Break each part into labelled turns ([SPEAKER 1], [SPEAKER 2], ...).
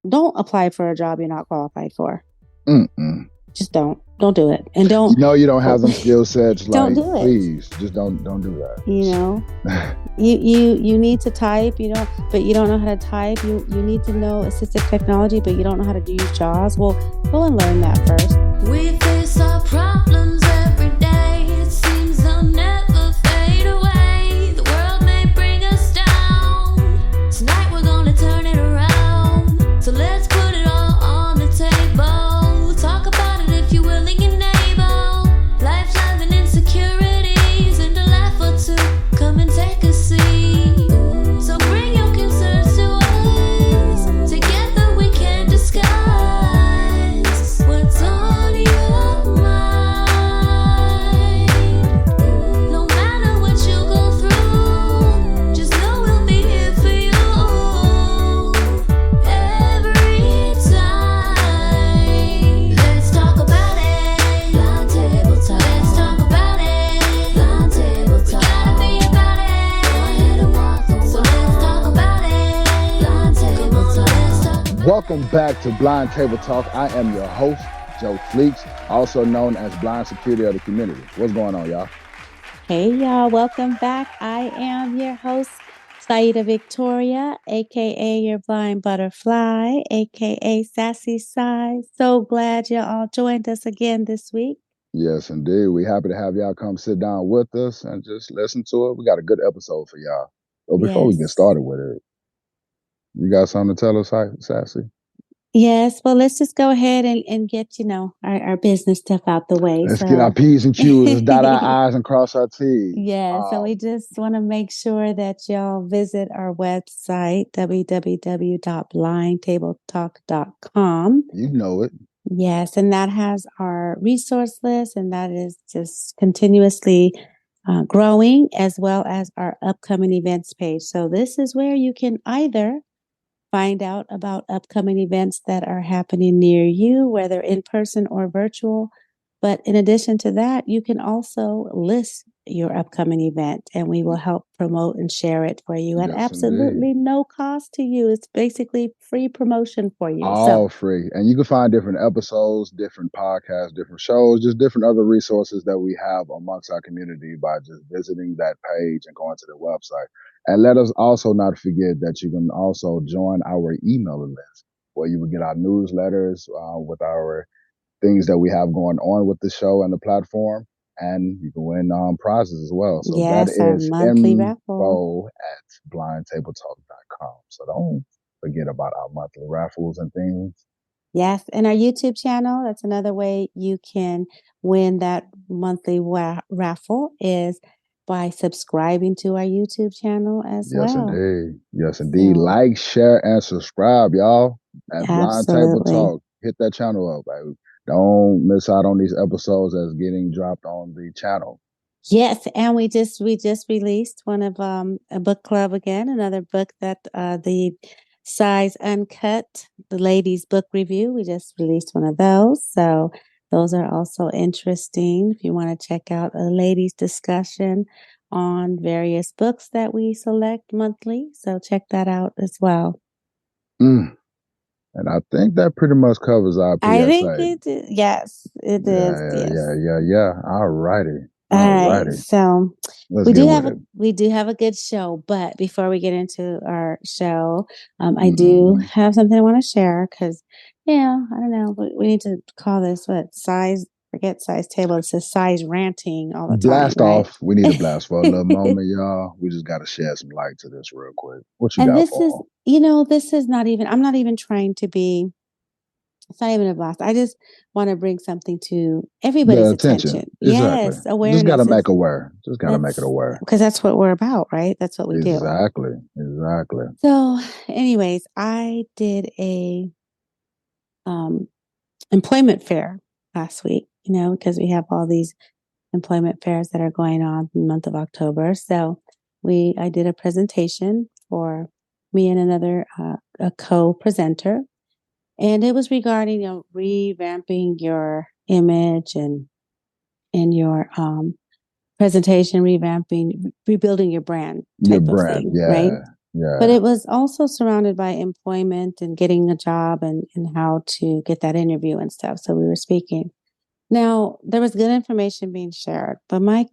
[SPEAKER 1] don't apply for a job you're not qualified for.
[SPEAKER 2] Mm-mm.
[SPEAKER 1] Just don't do it, and
[SPEAKER 2] You know you don't have them skill sets.
[SPEAKER 1] don't
[SPEAKER 2] Like,
[SPEAKER 1] do it.
[SPEAKER 2] please, just don't do that.
[SPEAKER 1] You know, you need to type. But you don't know how to type. You need to know assistive technology, but you don't know how to use JAWS. Well, go and learn that first.
[SPEAKER 3] We face our problems every day. It seems they'll never fade away. The world may bring us down. Tonight we're gonna turn it around. So let's put it all on the table. Talk about it if you're willing and able. Life, love, and insecurities, and a laugh or two. Come and take a seat. So bring your concerns to us. Together we can discuss what's on your mind. No matter what you go through, just know we'll be here for you every time. Let's talk about it. Blind table talk. Let's talk about it. Blind table talk. We gotta be about it. Go ahead and walk the walk. So let's talk about it. Blind table talk. Let's talk about it.
[SPEAKER 2] Welcome back to Blind Table Talk. I am your host, Joe Fleeks, also known as Blind Security of the Community. What's going on, y'all?
[SPEAKER 1] Hey, y'all. Welcome back. I am your host, Saida Victoria, a.k.a. your blind butterfly, a.k.a. Sassy Sai. So glad you all joined us again this week.
[SPEAKER 2] Yes, indeed. We're happy to have y'all come sit down with us and just listen to it. We got a good episode for y'all. But before we get
[SPEAKER 1] Yes.
[SPEAKER 2] started with it, you got something to tell us, Sassy?
[SPEAKER 1] Yes. Well, let's just go ahead and get, our business stuff out the way.
[SPEAKER 2] Let's get our P's and Q's. Let's dot our I's and cross our T's.
[SPEAKER 1] Yeah, so we just want to make sure that y'all visit our website, www.blindtabletalk.com.
[SPEAKER 2] You know it.
[SPEAKER 1] Yes, and that has our resource list, and that is just continuously growing, as well as our upcoming events page. So this is where you can either find out about upcoming events that are happening near you, whether in person or virtual. But in addition to that, you can also list your upcoming event, and we will help promote and share it for you at
[SPEAKER 2] Yes,
[SPEAKER 1] absolutely
[SPEAKER 2] indeed.
[SPEAKER 1] no cost to you. It's basically free promotion for you.
[SPEAKER 2] All free. And you can find different episodes, different podcasts, different shows, just different other resources that we have amongst our community by just visiting that page and going to the website. And let us also not forget that you can also join our email list, where you will get our newsletters with our things that we have going on with the show and the platform. And you can win prizes as well. So
[SPEAKER 1] Yes,
[SPEAKER 2] that
[SPEAKER 1] our
[SPEAKER 2] is
[SPEAKER 1] monthly raffle.
[SPEAKER 2] at blindtabletalk.com. So don't forget about our monthly raffles and things.
[SPEAKER 1] Yes, and our YouTube channel, that's another way you can win that monthly raffle is by subscribing to our YouTube channel as
[SPEAKER 2] Yes,
[SPEAKER 1] well.
[SPEAKER 2] indeed. Yes, indeed.
[SPEAKER 1] So,
[SPEAKER 2] Like, share, and subscribe, y'all. At Blind Table
[SPEAKER 1] absolutely.
[SPEAKER 2] Talk. Hit that channel up. Don't miss out on these episodes that's getting dropped on the channel.
[SPEAKER 1] Yes, and we just released one of a book club again, another book that the Size Uncut, the ladies book review. We just released one of those. So those are also interesting if you want to check out a ladies discussion on various books that we select monthly. So check that out as well.
[SPEAKER 2] And I think that pretty much covers our PSA.
[SPEAKER 1] I think it did. Yes, it is.
[SPEAKER 2] Yeah. All righty.
[SPEAKER 1] All right. So
[SPEAKER 2] Let's
[SPEAKER 1] we
[SPEAKER 2] get
[SPEAKER 1] do
[SPEAKER 2] with
[SPEAKER 1] have
[SPEAKER 2] it.
[SPEAKER 1] we do have a good show, but before we get into our show, I do have something I want to share because, I don't know, we need to call this size table. It says size ranting all the time.
[SPEAKER 2] Blast
[SPEAKER 1] right?
[SPEAKER 2] off. We need to blast for a little moment, y'all. We just got to shed some light to this real quick. What you
[SPEAKER 1] And
[SPEAKER 2] got
[SPEAKER 1] this
[SPEAKER 2] for
[SPEAKER 1] is, this is not even, I'm not even trying to be, it's not even a blast. I just want to bring something to everybody's attention.
[SPEAKER 2] Exactly.
[SPEAKER 1] Yes, awareness.
[SPEAKER 2] Just got to make aware. Just got to make it aware.
[SPEAKER 1] Because that's what we're about, right? That's what we do.
[SPEAKER 2] Exactly.
[SPEAKER 1] So, anyways, I did a employment fair last week, because we have all these employment fairs that are going on in the month of October. So I did a presentation for me and another a co-presenter. And it was regarding revamping your image and your presentation, rebuilding your brand type of thing, right?
[SPEAKER 2] Yeah.
[SPEAKER 1] But it was also surrounded by employment and getting a job and how to get that interview and stuff. So we were speaking. Now, there was good information being shared, but my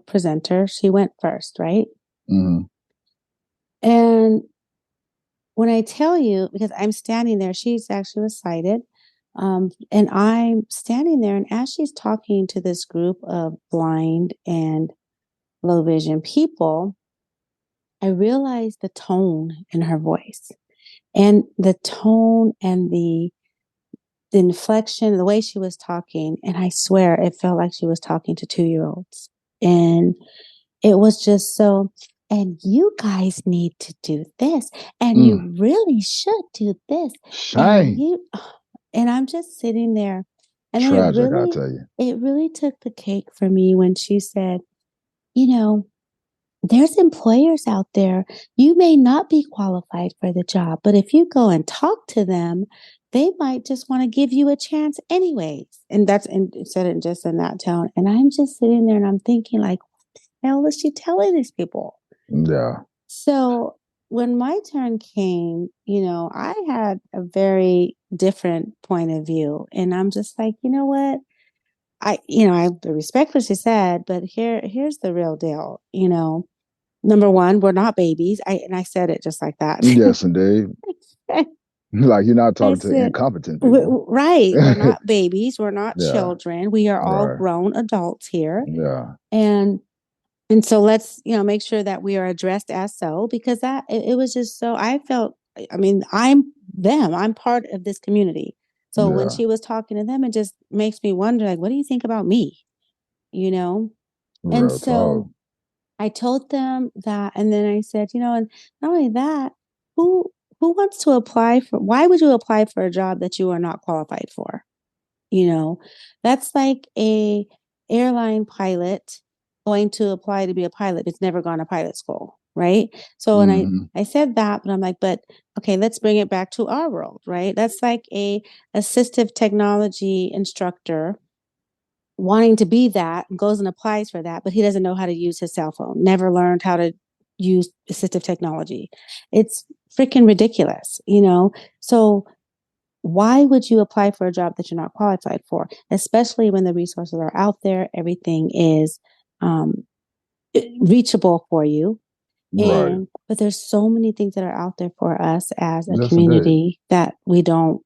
[SPEAKER 1] presenter, she went first, right?
[SPEAKER 2] Mm-hmm.
[SPEAKER 1] And when I tell you, because I'm standing there, she's actually was sighted. And I'm standing there, and as she's talking to this group of blind and low vision people, I realized the tone in her voice and the tone and the inflection, the way she was talking. And I swear it felt like she was talking to 2-year-olds. And it was just so, and you guys need to do this. And you really should do this.
[SPEAKER 2] Shame.
[SPEAKER 1] And I'm just sitting there. And then
[SPEAKER 2] Tragic, I tell you.
[SPEAKER 1] It really took the cake for me when she said, you know, there's employers out there. You may not be qualified for the job, but if you go and talk to them, they might just want to give you a chance anyways. And said it just in that tone. And I'm just sitting there and I'm thinking, like, what the hell is she telling these people?
[SPEAKER 2] Yeah.
[SPEAKER 1] So when my turn came, I had a very different point of view. And I'm just like, you know what? I respect what she said, but here's the real deal. Number one, we're not babies. I said it just like that.
[SPEAKER 2] Yes, indeed. Like, you're not talking to incompetent people.
[SPEAKER 1] Right. We're not babies. We're not
[SPEAKER 2] Yeah.
[SPEAKER 1] children. We are all grown adults here.
[SPEAKER 2] Yeah.
[SPEAKER 1] And so let's, make sure that we are addressed as so, because it was just so, I felt, I'm part of this community. So when she was talking to them, it just makes me wonder, like, what do you think about me? And
[SPEAKER 2] Real
[SPEAKER 1] so
[SPEAKER 2] talk.
[SPEAKER 1] I told them that, and then I said, and not only that, who wants to apply for, why would you apply for a job that you are not qualified for? That's like a airline pilot going to apply to be a pilot. It's never gone to pilot school, right? So, and I said that, but I'm like, but okay, let's bring it back to our world, right? That's like a assistive technology instructor wanting to be that, goes and applies for that, but he doesn't know how to use his cell phone, never learned how to use assistive technology. It's freaking ridiculous, So why would you apply for a job that you're not qualified for, especially when the resources are out there, everything is reachable for you.
[SPEAKER 2] Right.
[SPEAKER 1] But there's so many things that are out there for us as a community that we don't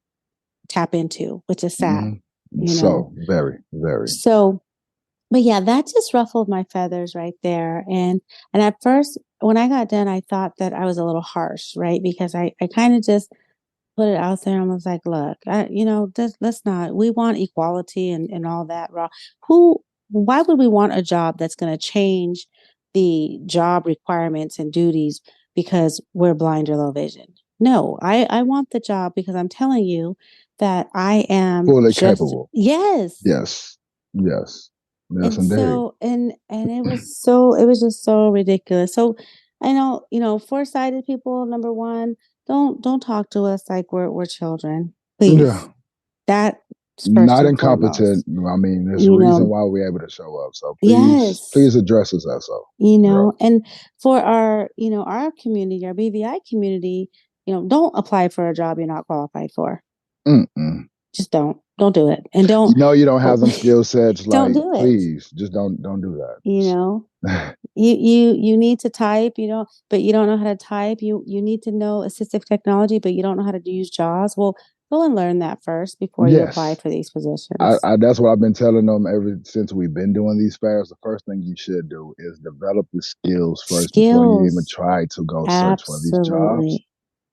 [SPEAKER 1] tap into, which is sad.
[SPEAKER 2] So very, very.
[SPEAKER 1] So, but yeah, that just ruffled my feathers right there. And at first, when I got done, I thought that I was a little harsh, right? Because I kind of just put it out there and was like, look, let's not, we want equality and all that. Why would we want a job that's going to change the job requirements and duties because we're blind or low vision? No, I want the job because I'm telling you that I am
[SPEAKER 2] fully capable.
[SPEAKER 1] Yes.
[SPEAKER 2] Yes. Yes. Yes,
[SPEAKER 1] and
[SPEAKER 2] indeed.
[SPEAKER 1] so, and it was just so ridiculous. So I know, foresighted people, number one, don't talk to us like we're children, please.
[SPEAKER 2] Yeah.
[SPEAKER 1] That's
[SPEAKER 2] not incompetent. There's a reason why we're able to show up. So please address us as so.
[SPEAKER 1] And for our community, our BVI community, don't apply for a job you're not qualified for. Just don't do it. And don't,
[SPEAKER 2] you don't have them skill sets.
[SPEAKER 1] Don't do it.
[SPEAKER 2] Please just don't do that.
[SPEAKER 1] You need to type, but you don't know how to type. You need to know assistive technology, but you don't know how to use JAWS. Well, go and learn that first before you apply for these positions.
[SPEAKER 2] That's what I've been telling them ever since we've been doing these fairs. The first thing you should do is develop the skills first before you even try to go search for these jobs.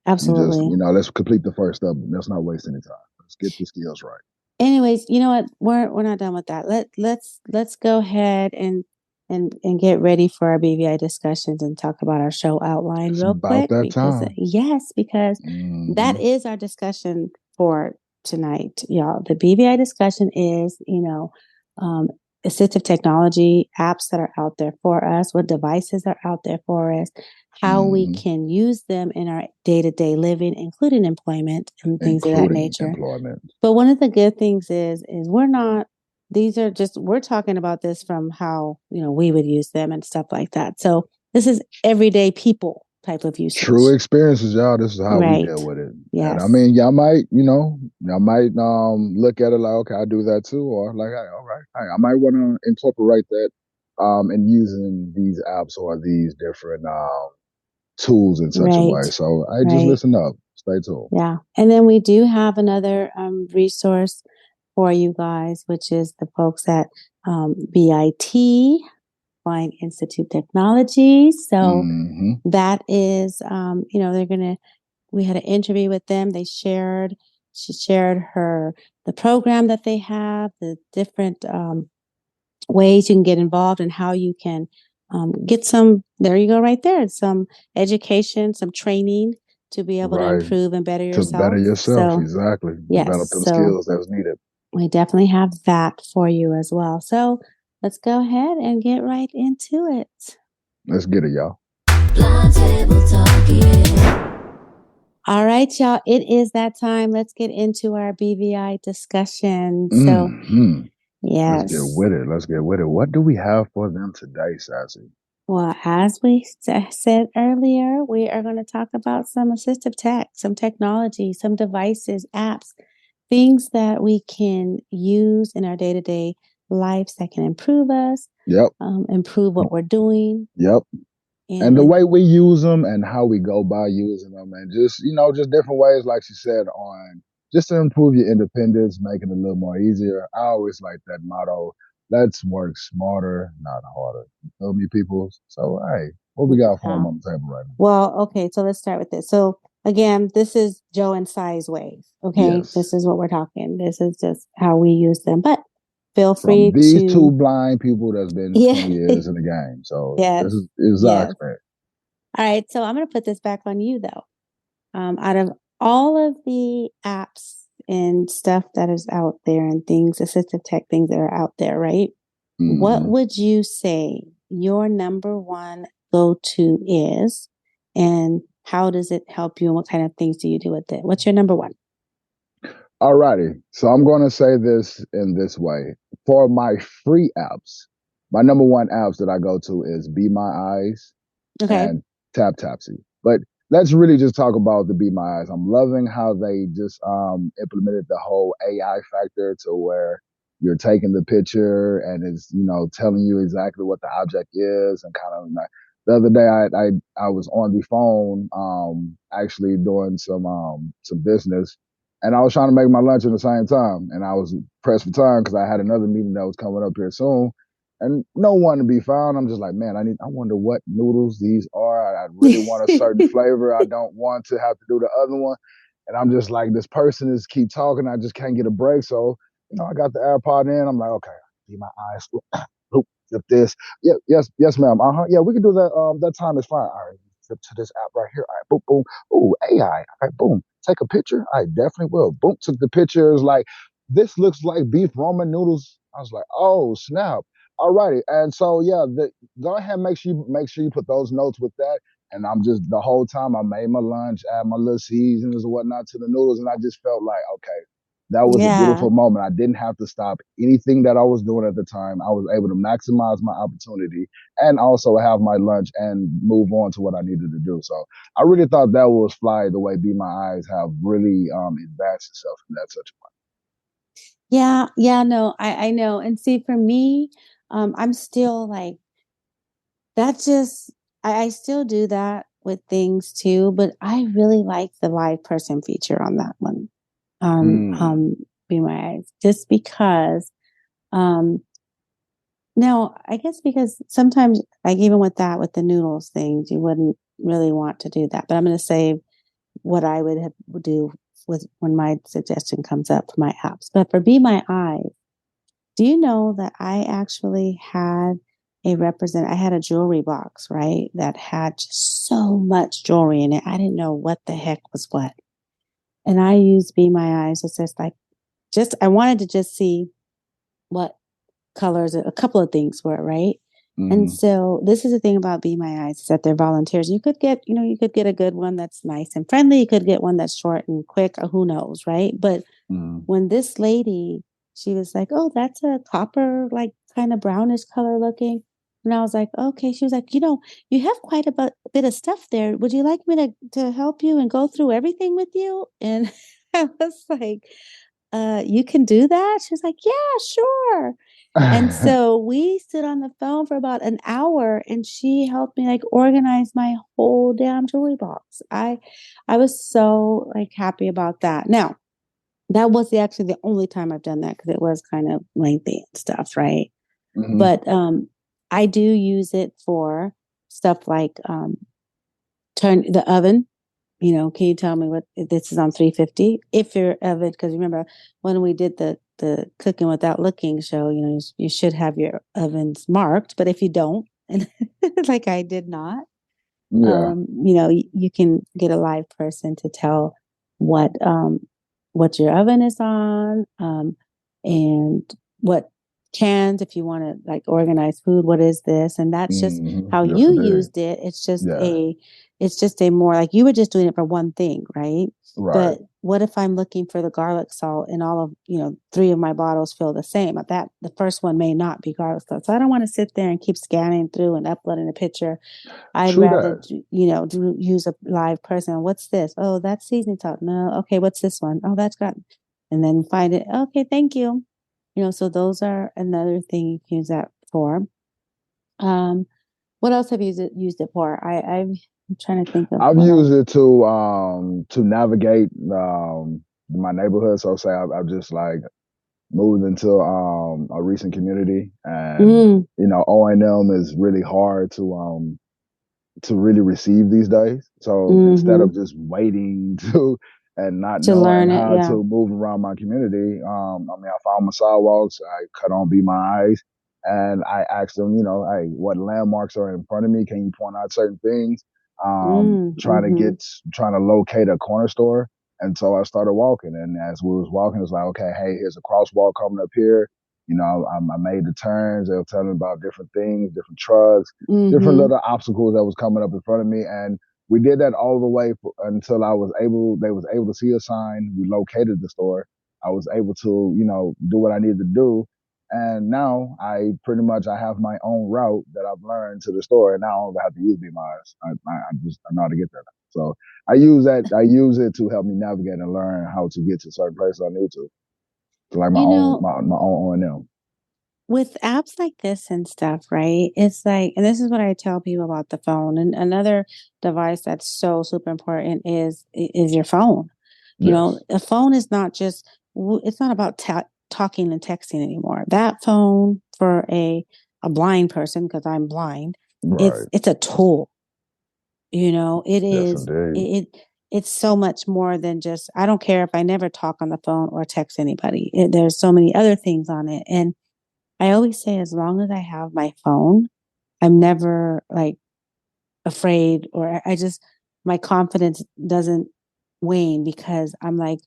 [SPEAKER 1] Absolutely.
[SPEAKER 2] You just, let's complete the first step. Let's not waste any time. Let's get the skills right.
[SPEAKER 1] Anyways, you know what? We're not done with that. Let's go ahead and get ready for our BVI discussions and talk about our show outline real quick. Because that is our discussion for tonight, y'all. The BVI discussion is, assistive technology apps that are out there for us, what devices are out there for us, how we can use them in our day-to-day living, including employment and things of that nature. But one of the good things is we're talking about this from how, we would use them and stuff like that. So this is everyday people type of usage.
[SPEAKER 2] True experiences, y'all. This is how we
[SPEAKER 1] Right.
[SPEAKER 2] deal with it.
[SPEAKER 1] Yes.
[SPEAKER 2] And I mean, y'all might look at it like, okay, I do that too, or like, hey, all right, hey, I might want to incorporate that in using these apps or these different tools in such a way.
[SPEAKER 1] Right.
[SPEAKER 2] So I just
[SPEAKER 1] Right.
[SPEAKER 2] listen up, stay tuned.
[SPEAKER 1] Yeah. And then we do have another resource for you guys, which is the folks at BIT, Blind Institute Technology. So that is, we had an interview with them. She shared the program that they have, the different ways you can get involved and how you can get there you go right there, some education, some training to be able to improve and better yourself.
[SPEAKER 2] To better yourself,
[SPEAKER 1] So,
[SPEAKER 2] exactly.
[SPEAKER 1] yes,
[SPEAKER 2] Develop them skills that's needed.
[SPEAKER 1] We definitely have that for you as well. So let's go ahead and get right into it.
[SPEAKER 2] Let's get it, y'all.
[SPEAKER 3] Blind Table Talking.
[SPEAKER 1] All right, y'all. It is that time. Let's get into our BVI discussion. So, yes.
[SPEAKER 2] Let's get with it. What do we have for them today, Sassy?
[SPEAKER 1] Well, as we said earlier, we are going to talk about some assistive tech, some technology, some devices, apps, things that we can use in our day-to-day lives that can improve us.
[SPEAKER 2] Yep.
[SPEAKER 1] Improve what we're doing.
[SPEAKER 2] Yep. And the way we use them and how we go by using them, and just different ways, like she said, on just to improve your independence, make it a little more easier. I always like that motto: let's work smarter, not harder. You feel me, people? So, hey, what we got for them on the table right now?
[SPEAKER 1] Well, okay, so let's start with this. So again, this is Joe and Sai's way. Okay, yes. This is what we're talking. This is just how we use them. But feel free
[SPEAKER 2] from these two blind people that's been 20 years in the game. So this is Zach's experience.
[SPEAKER 1] All right, so I'm going to put this back on you though. Out of all of the apps and stuff that is out there and things, assistive tech things that are out there, right? What would you say your number one go-to is, and how does it help you, and what kind of things do you do with it? What's your number one?
[SPEAKER 2] All righty. So I'm going to say this in this way. For my free apps, my number one apps that I go to is Be My Eyes and Tapsy. But let's really just talk about the Be My Eyes. I'm loving how they just implemented the whole AI factor to where you're taking the picture and it's, telling you exactly what the object is, and kind of like, the other day I was on the phone actually doing some business, and I was trying to make my lunch at the same time, and I was pressed for time because I had another meeting that was coming up here soon, and no one to be found. I'm just like, man, I wonder what noodles these are. I really want a certain flavor. I don't want to have to do the other one. And I'm just like, this person is keep talking. I just can't get a break. So, I got the AirPod in. I'm like, okay, Be My Eyes. Flip this. Yeah, yes, ma'am. Yeah, we can do that. That time is fine. All right, flip to this app right here. All right, boom, boom. Ooh, AI. All right, boom. Take a picture. I definitely will. Boom, took the picture. It was like, this looks like beef ramen noodles. I was like, oh, snap. All righty. And so, yeah, go ahead, make sure you put those notes with that. And I'm just, the whole time I made my lunch, add my little seasonings and whatnot to the noodles. And I just felt like, okay, that was a beautiful moment. I didn't have to stop anything that I was doing at the time. I was able to maximize my opportunity and also have my lunch and move on to what I needed to do. So I really thought that was fly, the way Be My Eyes have really advanced itself in that such a way.
[SPEAKER 1] Yeah, no, I know. And see, for me, I'm still like, that just, I still do that with things too, but I really like the live person feature on that one. Be My Eyes, just because, now I guess because sometimes, like even with the noodles things, you wouldn't really want to do that, but I'm going to say what I would do with when my suggestion comes up for my apps. But for Be My Eyes, do you know that I actually had I had a jewelry box, right? That had just so much jewelry in it. I didn't know what the heck was what. And I used Be My Eyes. It's just like, I wanted to just see what colors, a couple of things were, right? And so this is the thing about Be My Eyes, is that they're volunteers. You could get, a good one that's nice and friendly. You could get one that's short and quick, or who knows, right? But when this lady, she was like, oh, that's a copper, like kind of brownish color looking. And I was like, okay. She was like, you have quite a bit of stuff there. Would you like me to help you and go through everything with you? And I was like, you can do that? She was like, yeah, sure. And so we stood on the phone for about an hour and she helped me like organize my whole damn jewelry box. I was so like happy about that. Now, that was actually the only time I've done that because it was kind of lengthy and stuff, right?
[SPEAKER 2] Mhm.
[SPEAKER 1] But I do use it for stuff like turn the oven. Can you tell me what this is on 350? If your oven, because remember when we did the cooking without looking show, you should have your ovens marked, but if you don't, and like I did not,
[SPEAKER 2] Yeah.
[SPEAKER 1] you can get a live person to tell what your oven is on, and what cans, if you want to like organize food, what is this? And that's just how
[SPEAKER 2] Yes,
[SPEAKER 1] you
[SPEAKER 2] indeed.
[SPEAKER 1] used it.
[SPEAKER 2] Yeah.
[SPEAKER 1] It's just a more like you were just doing it for one thing, right?
[SPEAKER 2] Right.
[SPEAKER 1] But what if I'm looking for the garlic salt and all of, 3 of my bottles feel the same? That the first one may not be garlic salt. So I don't want to sit there and keep scanning through and uploading a picture. I'd
[SPEAKER 2] True
[SPEAKER 1] rather,
[SPEAKER 2] that.
[SPEAKER 1] use a live person. What's this? Oh, that's seasoning salt. No. Okay. What's this one? Oh, that's got, and then find it. Okay. Thank you. So those are another thing you can use that for. What else have you used it for? I'm trying to think of
[SPEAKER 2] I've
[SPEAKER 1] what else.
[SPEAKER 2] used it to navigate my neighborhood. So say I've just like moved into a recent community, and
[SPEAKER 1] Mm,
[SPEAKER 2] O&M is really hard to really receive these days. So instead
[SPEAKER 1] mm-hmm.
[SPEAKER 2] of just waiting to and not
[SPEAKER 1] To
[SPEAKER 2] knowing
[SPEAKER 1] learn it.
[SPEAKER 2] how
[SPEAKER 1] Yeah.
[SPEAKER 2] to move around my community, I found my sidewalks. I cut on Be My Eyes, and I asked them, hey, what landmarks are in front of me? Can you point out certain things?
[SPEAKER 1] Mm-hmm.
[SPEAKER 2] Trying to locate a corner store. And so I started walking, and as we was walking, it's like, okay, hey, here's a crosswalk coming up here. I made the turns. They were telling me about different things, different trucks, different
[SPEAKER 1] Mm-hmm.
[SPEAKER 2] little obstacles that was coming up in front of me, and we did that all the way until they was able to see a sign. We located the store. I was able to do what I needed to do, and now I have my own route that I've learned to the store, and now I don't have to use BMIs. I know how to get there now. So I use it to help me navigate and learn how to get to certain places I need to like
[SPEAKER 1] You know,
[SPEAKER 2] my own O&M.
[SPEAKER 1] with apps like this and stuff, right? It's like, and this is what I tell people about the phone. And another device that's so super important is your phone.
[SPEAKER 2] Yes.
[SPEAKER 1] A phone is not just, it's not about talking and texting anymore. That phone for a blind person, because I'm blind,
[SPEAKER 2] Right.
[SPEAKER 1] it's a tool. It
[SPEAKER 2] Yes,
[SPEAKER 1] is
[SPEAKER 2] indeed.
[SPEAKER 1] it's so much more than just, I don't care if I never talk on the phone or text anybody. There's so many other things on it. And I always say, as long as I have my phone, I'm never like afraid, or I just, my confidence doesn't wane because I'm like,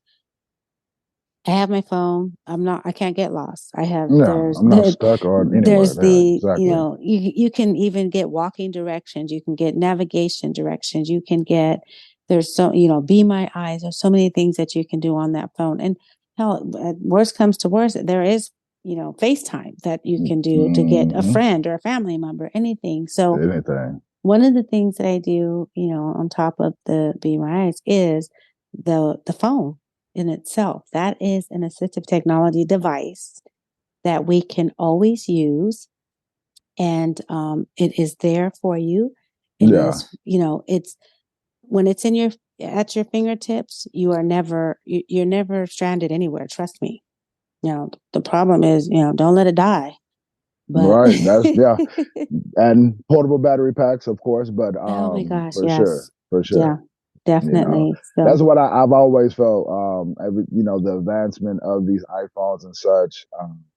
[SPEAKER 1] I have my phone. I can't get lost.
[SPEAKER 2] No, I'm not stuck on anywhere
[SPEAKER 1] there's
[SPEAKER 2] there.
[SPEAKER 1] the,
[SPEAKER 2] Exactly.
[SPEAKER 1] you can even get walking directions. You can get navigation directions. You can get, there's so, Be My Eyes. There's so many things that you can do on that phone. And hell, worst comes to worst, there is, FaceTime that you can do to get a
[SPEAKER 2] Mm-hmm.
[SPEAKER 1] friend or a family member, anything. So
[SPEAKER 2] Anything.
[SPEAKER 1] one of the things that I do, on top of the Be My Eyes is the phone in itself. That is an assistive technology device that we can always use, and it is there for you. It
[SPEAKER 2] Yeah.
[SPEAKER 1] is, it's when it's in your at your fingertips. You're never stranded anywhere. Trust me. The problem is, don't let it die. But
[SPEAKER 2] Right. That's yeah. And portable battery packs, of course, but
[SPEAKER 1] oh my gosh,
[SPEAKER 2] for sure.
[SPEAKER 1] yes,
[SPEAKER 2] For
[SPEAKER 1] yeah,
[SPEAKER 2] sure.
[SPEAKER 1] definitely.
[SPEAKER 2] That's
[SPEAKER 1] So
[SPEAKER 2] what I've always felt. The advancement of these iPhones and such.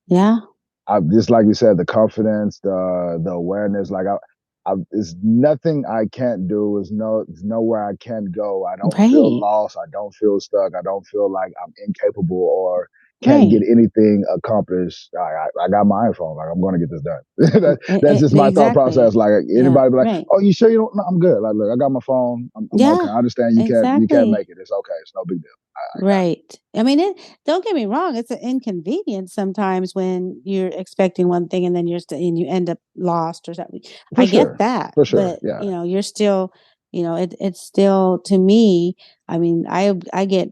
[SPEAKER 1] yeah,
[SPEAKER 2] I just like you said, the confidence, the awareness. It's nothing I can't do. It's nowhere I can't go. I don't feel
[SPEAKER 1] right.
[SPEAKER 2] lost. I don't feel stuck. I don't feel like I'm incapable or can't get anything accomplished. I got my iPhone. Like, I'm going to get this done. That's just my thought process. Like, anybody be like, oh, you sure you don't? No, I'm good. Like, look, I got my phone. I'm okay. I understand you can't make it. It's okay. It's no big deal.
[SPEAKER 1] Right. I mean, don't get me wrong. It's an inconvenience sometimes when you're expecting one thing and then and you end up lost or something. I get that,
[SPEAKER 2] for sure.
[SPEAKER 1] But
[SPEAKER 2] yeah.
[SPEAKER 1] You're still, it's still, to me. I mean, I get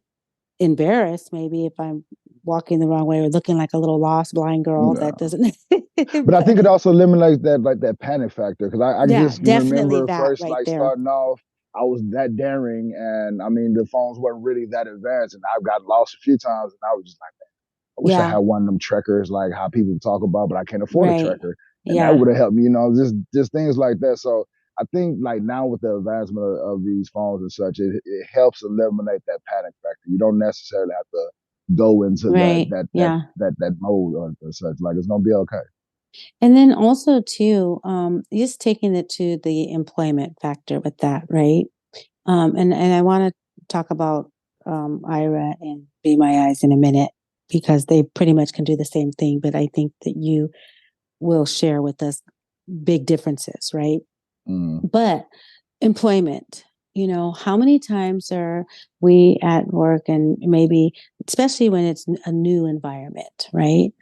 [SPEAKER 1] embarrassed maybe if I'm walking the wrong way or looking like a little lost blind girl. That doesn't.
[SPEAKER 2] But I think it also eliminates that panic factor, because I just remember first starting off. I was that daring, and I mean the phones weren't really that advanced, and I've got lost a few times, and I was just like, I wish I had one of them trekkers, like how people talk about, but I can't afford a trekker, and that would have helped me, just things like that. So I think like now with the advancement of these phones and such, it helps eliminate that panic factor. You don't necessarily have to go into that mode or such. Like, it's gonna be okay.
[SPEAKER 1] And then also too, just taking it to the employment factor with that, right? And I want to talk about Ira and Be My Eyes in a minute, because they pretty much can do the same thing. But I think that you will share with us big differences, right? But employment, how many times are we at work, and maybe especially when it's a new environment, right?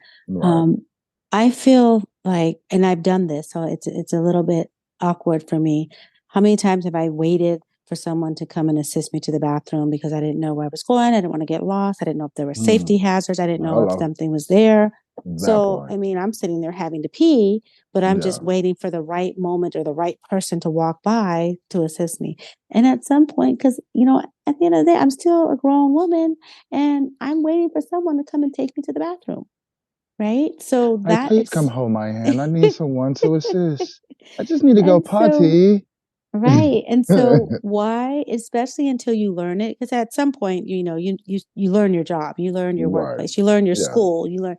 [SPEAKER 1] I feel like, and I've done this, so it's a little bit awkward for me. How many times have I waited for someone to come and assist me to the bathroom because I didn't know where I was going? I didn't want to get lost. I didn't know if there were safety hazards. I didn't know if something was there. So, I mean, I'm sitting there having to pee, but I'm just waiting for the right moment or the right person to walk by to assist me. And at some point, because, at the end of the day, I'm still a grown woman and I'm waiting for someone to come and take me to the bathroom. Right. So
[SPEAKER 2] please come hold my hand. I need someone to assist. I just need to go potty.
[SPEAKER 1] Right. And so why, especially until you learn it, because at some point, you learn your job, you learn your workplace, you learn your school, you learn.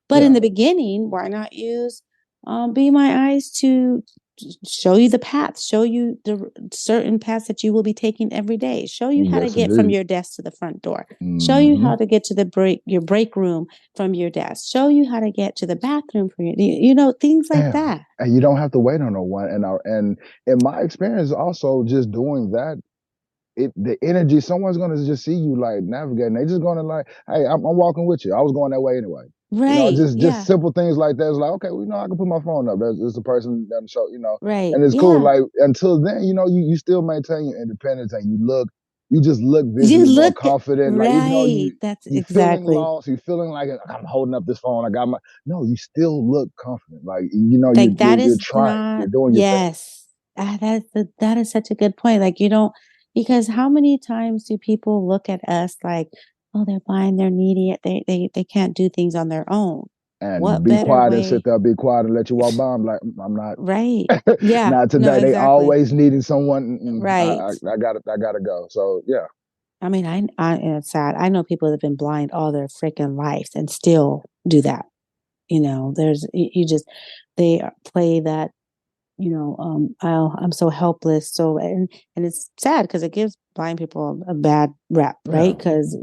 [SPEAKER 1] But in the beginning, why not use Be My Eyes to show you the path, show you the certain paths that you will be taking every day, show you how to get from your desk to the front door, show you how to get to your break room from your desk, show you how to get to the bathroom from things like that.
[SPEAKER 2] And you don't have to wait on no one. And in my experience, also just doing that, the energy, someone's going to just see you like navigating. They're just going to like, hey, I'm walking with you. I was going that way anyway.
[SPEAKER 1] Right.
[SPEAKER 2] Just simple things like that. It's like, okay, I can put my phone up. There's a person that show,
[SPEAKER 1] right.
[SPEAKER 2] And it's cool. Like, until then, you still maintain your independence, and you just look visually more confident.
[SPEAKER 1] Right.
[SPEAKER 2] Like, even though you're
[SPEAKER 1] exactly.
[SPEAKER 2] feeling lost, you're feeling like I'm holding up this phone. No, you still look confident. Like,
[SPEAKER 1] like
[SPEAKER 2] you're trying, you're doing your thing.
[SPEAKER 1] That is such a good point. Like, because how many times do people look at us like, oh, they're blind, they're needy, they can't do things on their own.
[SPEAKER 2] And what be quiet and sit there, be quiet and let you walk by. I'm like, I'm not.
[SPEAKER 1] Right. Yeah.
[SPEAKER 2] Not today.
[SPEAKER 1] No,
[SPEAKER 2] They always needing someone.
[SPEAKER 1] Right.
[SPEAKER 2] I gotta go. So yeah.
[SPEAKER 1] I mean, and it's sad. I know people that have been blind all their freaking lives and still do that. They play that, I'm so helpless. So, and it's sad because it gives blind people a bad rep, right? Because,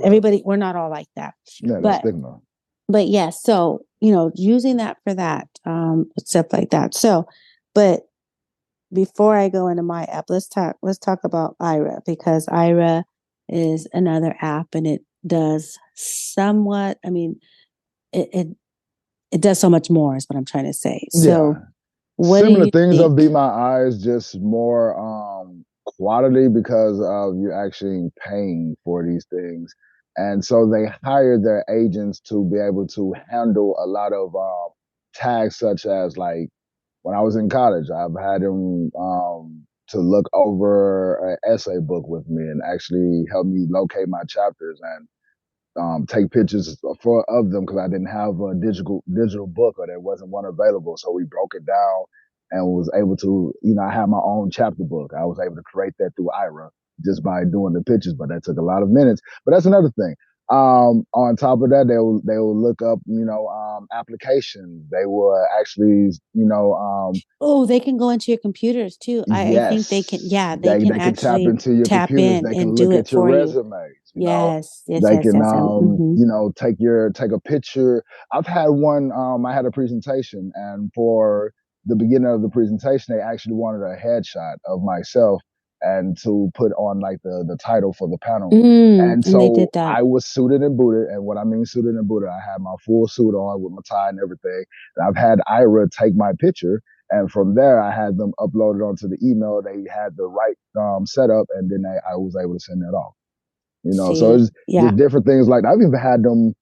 [SPEAKER 1] everybody, we're not all like that.
[SPEAKER 2] Yeah, that's stigma.
[SPEAKER 1] But yes, so, using that for that, stuff like that. So, but before I go into my app, let's talk about Ira, because Ira is another app, and it does somewhat, I mean, it does so much more is what I'm trying to say. So
[SPEAKER 2] similar things of Be My Eyes, just more quality, because of you actually paying for these things. And so they hire their agents to be able to handle a lot of tags, such as, like, when I was in college, I've had them to look over an essay book with me and actually help me locate my chapters and take pictures of them, because I didn't have a digital book, or there wasn't one available. So we broke it down and was able to, I had my own chapter book. I was able to create that through Ira just by doing the pictures, but that took a lot of minutes. But that's another thing. On top of that, they will look up, applications. They will actually,
[SPEAKER 1] they can go into your computers too. I think they can. Yeah, they can actually
[SPEAKER 2] tap into your computers. They can look at your resume. documents.
[SPEAKER 1] Yes, yes,
[SPEAKER 2] They
[SPEAKER 1] yes,
[SPEAKER 2] can,
[SPEAKER 1] yes.
[SPEAKER 2] take a picture. I've had one. I had a presentation, and for the beginning of the presentation, they actually wanted a headshot of myself and to put on like the title for the panel. And
[SPEAKER 1] And they did
[SPEAKER 2] so
[SPEAKER 1] that.
[SPEAKER 2] I was suited and booted. And what I mean suited and booted, I had my full suit on with my tie and everything. And I've had Ira take my picture. And from there, I had them uploaded onto the email. They had the right setup, and then I was able to send that off. So
[SPEAKER 1] See,
[SPEAKER 2] it's
[SPEAKER 1] yeah.
[SPEAKER 2] just different things like that. I've even had them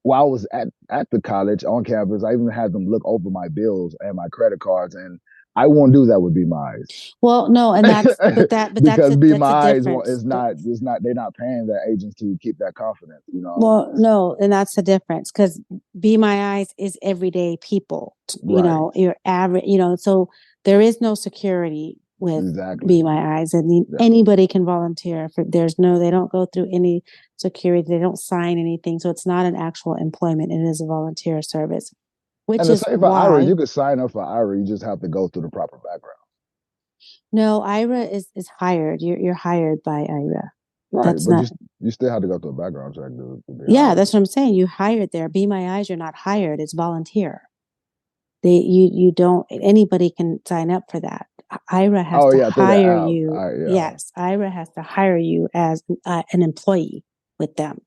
[SPEAKER 2] while I was at the college on campus. I even had them look over my bills and my credit cards, and I won't do that with Be My Eyes.
[SPEAKER 1] Well, no, and but
[SPEAKER 2] Because Be
[SPEAKER 1] that's
[SPEAKER 2] My
[SPEAKER 1] a
[SPEAKER 2] Eyes
[SPEAKER 1] difference.
[SPEAKER 2] is not they're not paying their agents to keep that confidence.
[SPEAKER 1] Well, no, and that's the difference because Be My Eyes is everyday people.
[SPEAKER 2] Right.
[SPEAKER 1] Your average. So there is no security with
[SPEAKER 2] Exactly.
[SPEAKER 1] Be My Eyes, and anybody can volunteer. They don't go through any security. They don't sign anything, so it's not an actual employment. It is a volunteer service, which
[SPEAKER 2] And the
[SPEAKER 1] is
[SPEAKER 2] same for
[SPEAKER 1] why
[SPEAKER 2] IRA. You could sign up for IRA. You just have to go through the proper background.
[SPEAKER 1] No, IRA is hired. You're hired by IRA.
[SPEAKER 2] Right,
[SPEAKER 1] That's
[SPEAKER 2] but
[SPEAKER 1] not.
[SPEAKER 2] you still have to go through a background check to be
[SPEAKER 1] Yeah,
[SPEAKER 2] hired.
[SPEAKER 1] that's what I'm saying. You hired there. Be My Eyes, you're not hired. It's volunteer. You don't. Anybody can sign up for that. IRA has to
[SPEAKER 2] Through the
[SPEAKER 1] hire
[SPEAKER 2] app.
[SPEAKER 1] you. Yes, IRA has to hire you as an employee with them.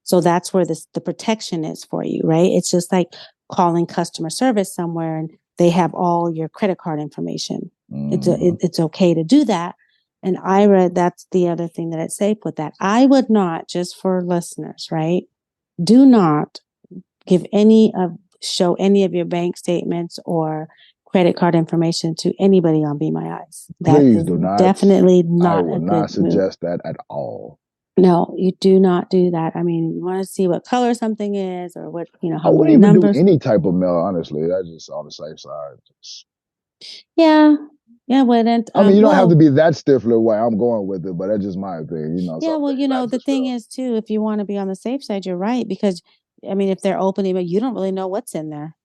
[SPEAKER 1] So that's where the protection is for you, right? It's just like calling customer service somewhere and they have all your credit card information. It's okay to do that. And IRA, that's the other thing that it's safe with that. I would not, just for listeners, right? Do not show any of your bank statements or credit card information to anybody on Be My Eyes. That
[SPEAKER 2] Please
[SPEAKER 1] is
[SPEAKER 2] do not.
[SPEAKER 1] definitely
[SPEAKER 2] I
[SPEAKER 1] not
[SPEAKER 2] would
[SPEAKER 1] a
[SPEAKER 2] not
[SPEAKER 1] good move.
[SPEAKER 2] suggest that at all.
[SPEAKER 1] No, you do not do that. I mean, you want to see what color something is or what,
[SPEAKER 2] I
[SPEAKER 1] how
[SPEAKER 2] wouldn't
[SPEAKER 1] many
[SPEAKER 2] even do
[SPEAKER 1] numbers.
[SPEAKER 2] any type of mail, honestly. That's just on the safe side.
[SPEAKER 1] Yeah. Yeah, wouldn't.
[SPEAKER 2] I mean, you don't have to be that stiffler way I'm going with it, but that's just my opinion.
[SPEAKER 1] Yeah, well, the thing is too, if you want to be on the safe side, you're right. Because I mean, if they're opening, but you don't really know what's in there.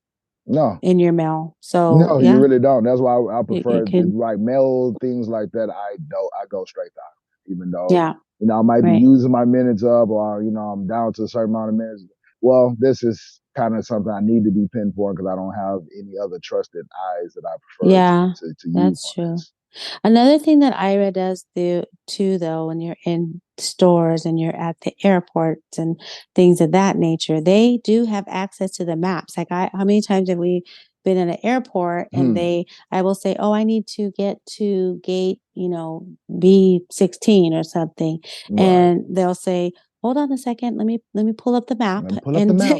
[SPEAKER 2] No.
[SPEAKER 1] In your mail. So
[SPEAKER 2] no,
[SPEAKER 1] yeah.
[SPEAKER 2] You really don't. That's why I prefer
[SPEAKER 1] can,
[SPEAKER 2] right mail, things like that. I go straight down. Even though I might be using my minutes up or I'm down to a certain amount of minutes. Well, this is kind of something I need to be pinned for because I don't have any other trusted eyes that I prefer to use.
[SPEAKER 1] That's true. This. Another thing that IRA does too, though, when you're in stores and you're at the airports and things of that nature, they do have access to the maps. Like how many times have we been in an airport and I will say, oh, I need to get to gate, B16 or something. Right. And they'll say, hold on a second. Let me pull up the map.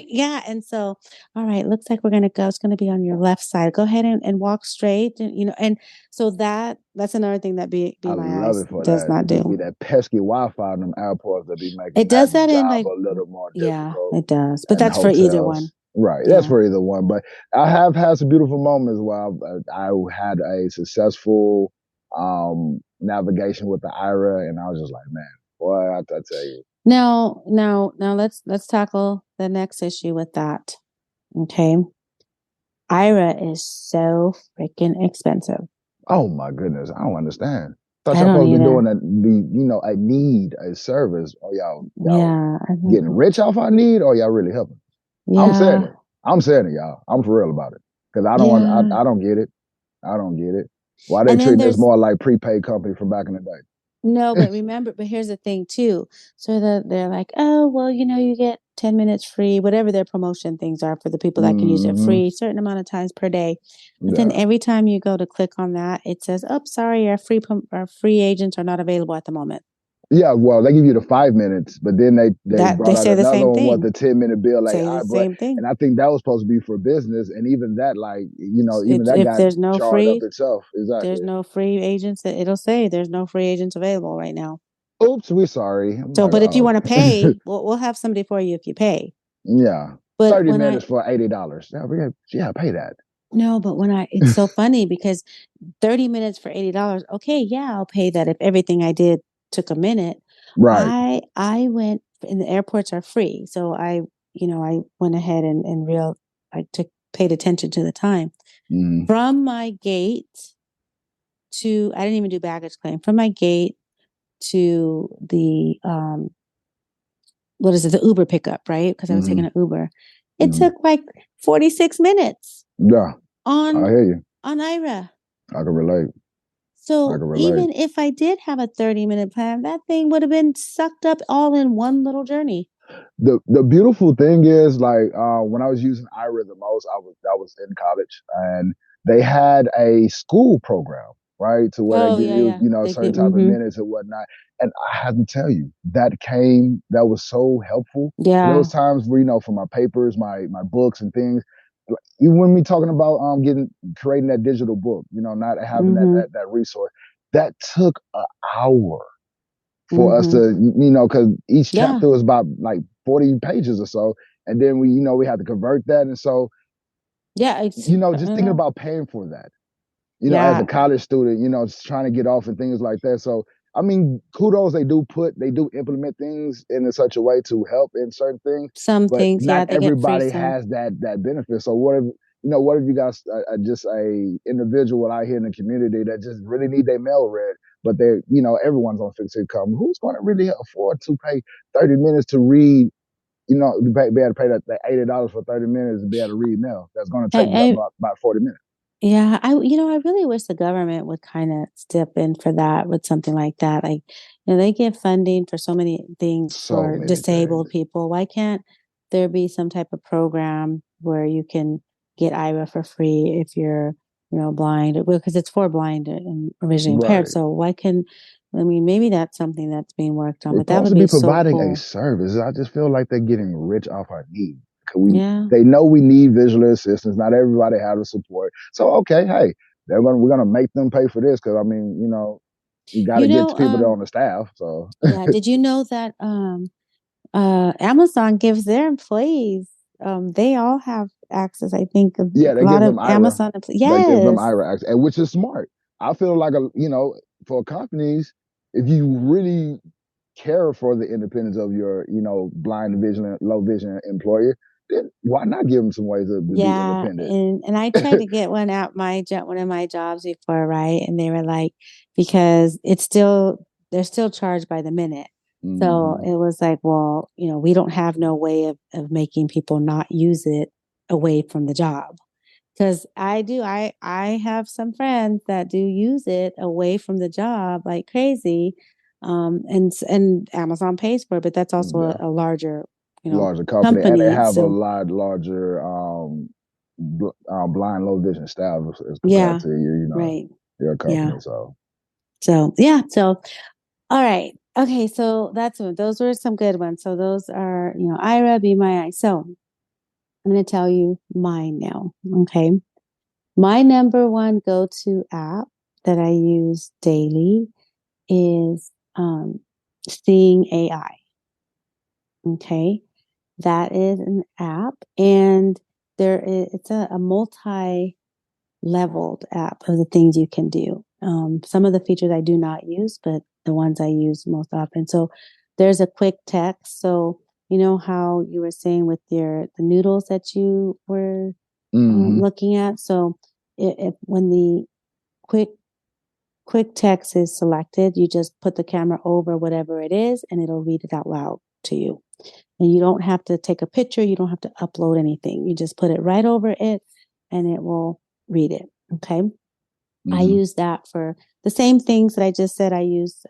[SPEAKER 1] Yeah. And so, all right, looks like we're going to go. It's going to be on your left side. Go ahead and walk straight. And, and so that's another thing that Be My Eyes does not do.
[SPEAKER 2] Be that pesky Wi-Fi in them airports that be making
[SPEAKER 1] it does that
[SPEAKER 2] job
[SPEAKER 1] in like
[SPEAKER 2] a little more difficult.
[SPEAKER 1] Yeah, it does. But that's hotels. For either one.
[SPEAKER 2] Right. That's for either one. But I have had some beautiful moments where I had a successful navigation with the IRA, and I was just like, man, boy, I tell you.
[SPEAKER 1] Now let's tackle the next issue with that. Okay. IRA is so freaking expensive.
[SPEAKER 2] Oh my goodness. I don't understand. I thought y'all supposed to be doing a service. Or y'all getting rich off our need, or y'all really helping? Yeah. I'm saying it, y'all. I'm for real about it. Because I don't get it. I don't get it. Why they treating this more like prepaid company from back in the day?
[SPEAKER 1] No, but here's the thing too. So they're like, oh, well, you get 10 minutes free, whatever their promotion things are for the people that can use it free, certain amount of times per day. But then every time you go to click on that, it says, oh, sorry, our free agents are not available at the moment.
[SPEAKER 2] Yeah, well, they give you the 5 minutes, but then they brought out another one with the 10-minute bill. Like,
[SPEAKER 1] same thing.
[SPEAKER 2] And I think that was supposed to be for business, and even that, even that got
[SPEAKER 1] there's no
[SPEAKER 2] charred up itself. Exactly.
[SPEAKER 1] There's no free agents. It'll say there's no free agents available right now.
[SPEAKER 2] Oops, we're sorry.
[SPEAKER 1] So, but if you want to pay, we'll have somebody for you if you pay.
[SPEAKER 2] Yeah, but 30 minutes for $80. Yeah, pay that. No, but
[SPEAKER 1] it's so funny because 30 minutes for $80. Okay, yeah, I'll pay that if everything I did took a minute.
[SPEAKER 2] Right.
[SPEAKER 1] I went, and the airports are free. So I went ahead and paid attention to the time. From my gate I didn't even do baggage claim, from my gate to the what is it? The Uber pickup, right? Because I was taking an Uber. It took like 46 minutes.
[SPEAKER 2] Yeah.
[SPEAKER 1] On
[SPEAKER 2] I hear you.
[SPEAKER 1] On Ira.
[SPEAKER 2] I can relate.
[SPEAKER 1] So even if I did have a 30-minute plan, that thing would have been sucked up all in one little journey.
[SPEAKER 2] The beautiful thing is, like, when I was using Ira the most, I was in college, and they had a school program, right, to where they give you, you know, certain type of minutes and whatnot. And I have to tell you, that was so helpful.
[SPEAKER 1] Yeah.
[SPEAKER 2] There was times where, you know, for my papers, my books and things, even when me talking about creating that digital book, you know, not having that resource, that took an hour for us to, you know, because each chapter was about like 40 pages or so. And then we had to convert that. And so, you know, just thinking about paying for that, you know, as a college student, you know, just trying to get off and things like that. So, I mean, kudos, they do implement things in such a way to help in certain things.
[SPEAKER 1] Some
[SPEAKER 2] but
[SPEAKER 1] things,
[SPEAKER 2] not
[SPEAKER 1] they
[SPEAKER 2] everybody
[SPEAKER 1] get free
[SPEAKER 2] has that benefit. So what if you got just a individual out here in the community that just really need their mail read, but they're, you know, everyone's on fixed income. Who's going to really afford to pay 30 minutes to read, you know, be able to pay that $80 for 30 minutes to be able to read mail? That's going to take about 40 minutes.
[SPEAKER 1] Yeah, I really wish the government would kind of step in for that with something like that. Like, you know, they give funding for so many things for disabled people. Why can't there be some type of program where you can get IRA for free if you're, you know, blind? Because it's for blind and visually impaired. So maybe that's something that's being worked on.
[SPEAKER 2] We're
[SPEAKER 1] but that would
[SPEAKER 2] supposed to be
[SPEAKER 1] so
[SPEAKER 2] providing
[SPEAKER 1] cool.
[SPEAKER 2] a service. I just feel like they're getting rich off our need. They know we need visual assistance. Not everybody has the support. So, okay, hey, we're gonna make them pay for this because, I mean, you know, you got to get people there on the staff. So
[SPEAKER 1] yeah, did you know that Amazon gives their employees they all have access? I think a lot of Amazon employees. Yes,
[SPEAKER 2] they give them IRA access, and which is smart. I feel like for companies, if you really care for the independence of your, you know, blind vision, low vision employer, then why not give them some ways to be independent?
[SPEAKER 1] And I tried to get one at one of my jobs before, right? And they were like, because they're still charged by the minute. So it was like, well, you know, we don't have no way of making people not use it away from the job. Because I have some friends that do use it away from the job like crazy. And Amazon pays for it, but that's also a larger, you know,
[SPEAKER 2] larger company, and they have a lot larger blind low vision staff as compared to you know, your company. So
[SPEAKER 1] all right. Okay, so those were some good ones. So those are, you know, Ira, Be My Eye. So I'm going to tell you mine now. Okay. My number one go-to app that I use daily is Seeing AI. Okay. That is an app, and it's a multi-leveled app of the things you can do. Some of the features I do not use, but the ones I use most often. So there's a quick text. So you know how you were saying with the noodles that you were looking at. So when the quick text is selected, you just put the camera over whatever it is, and it'll read it out loud to you. And you don't have to take a picture. You don't have to upload anything. You just put it right over it, and it will read it. Okay. I use that for the same things that I just said. I use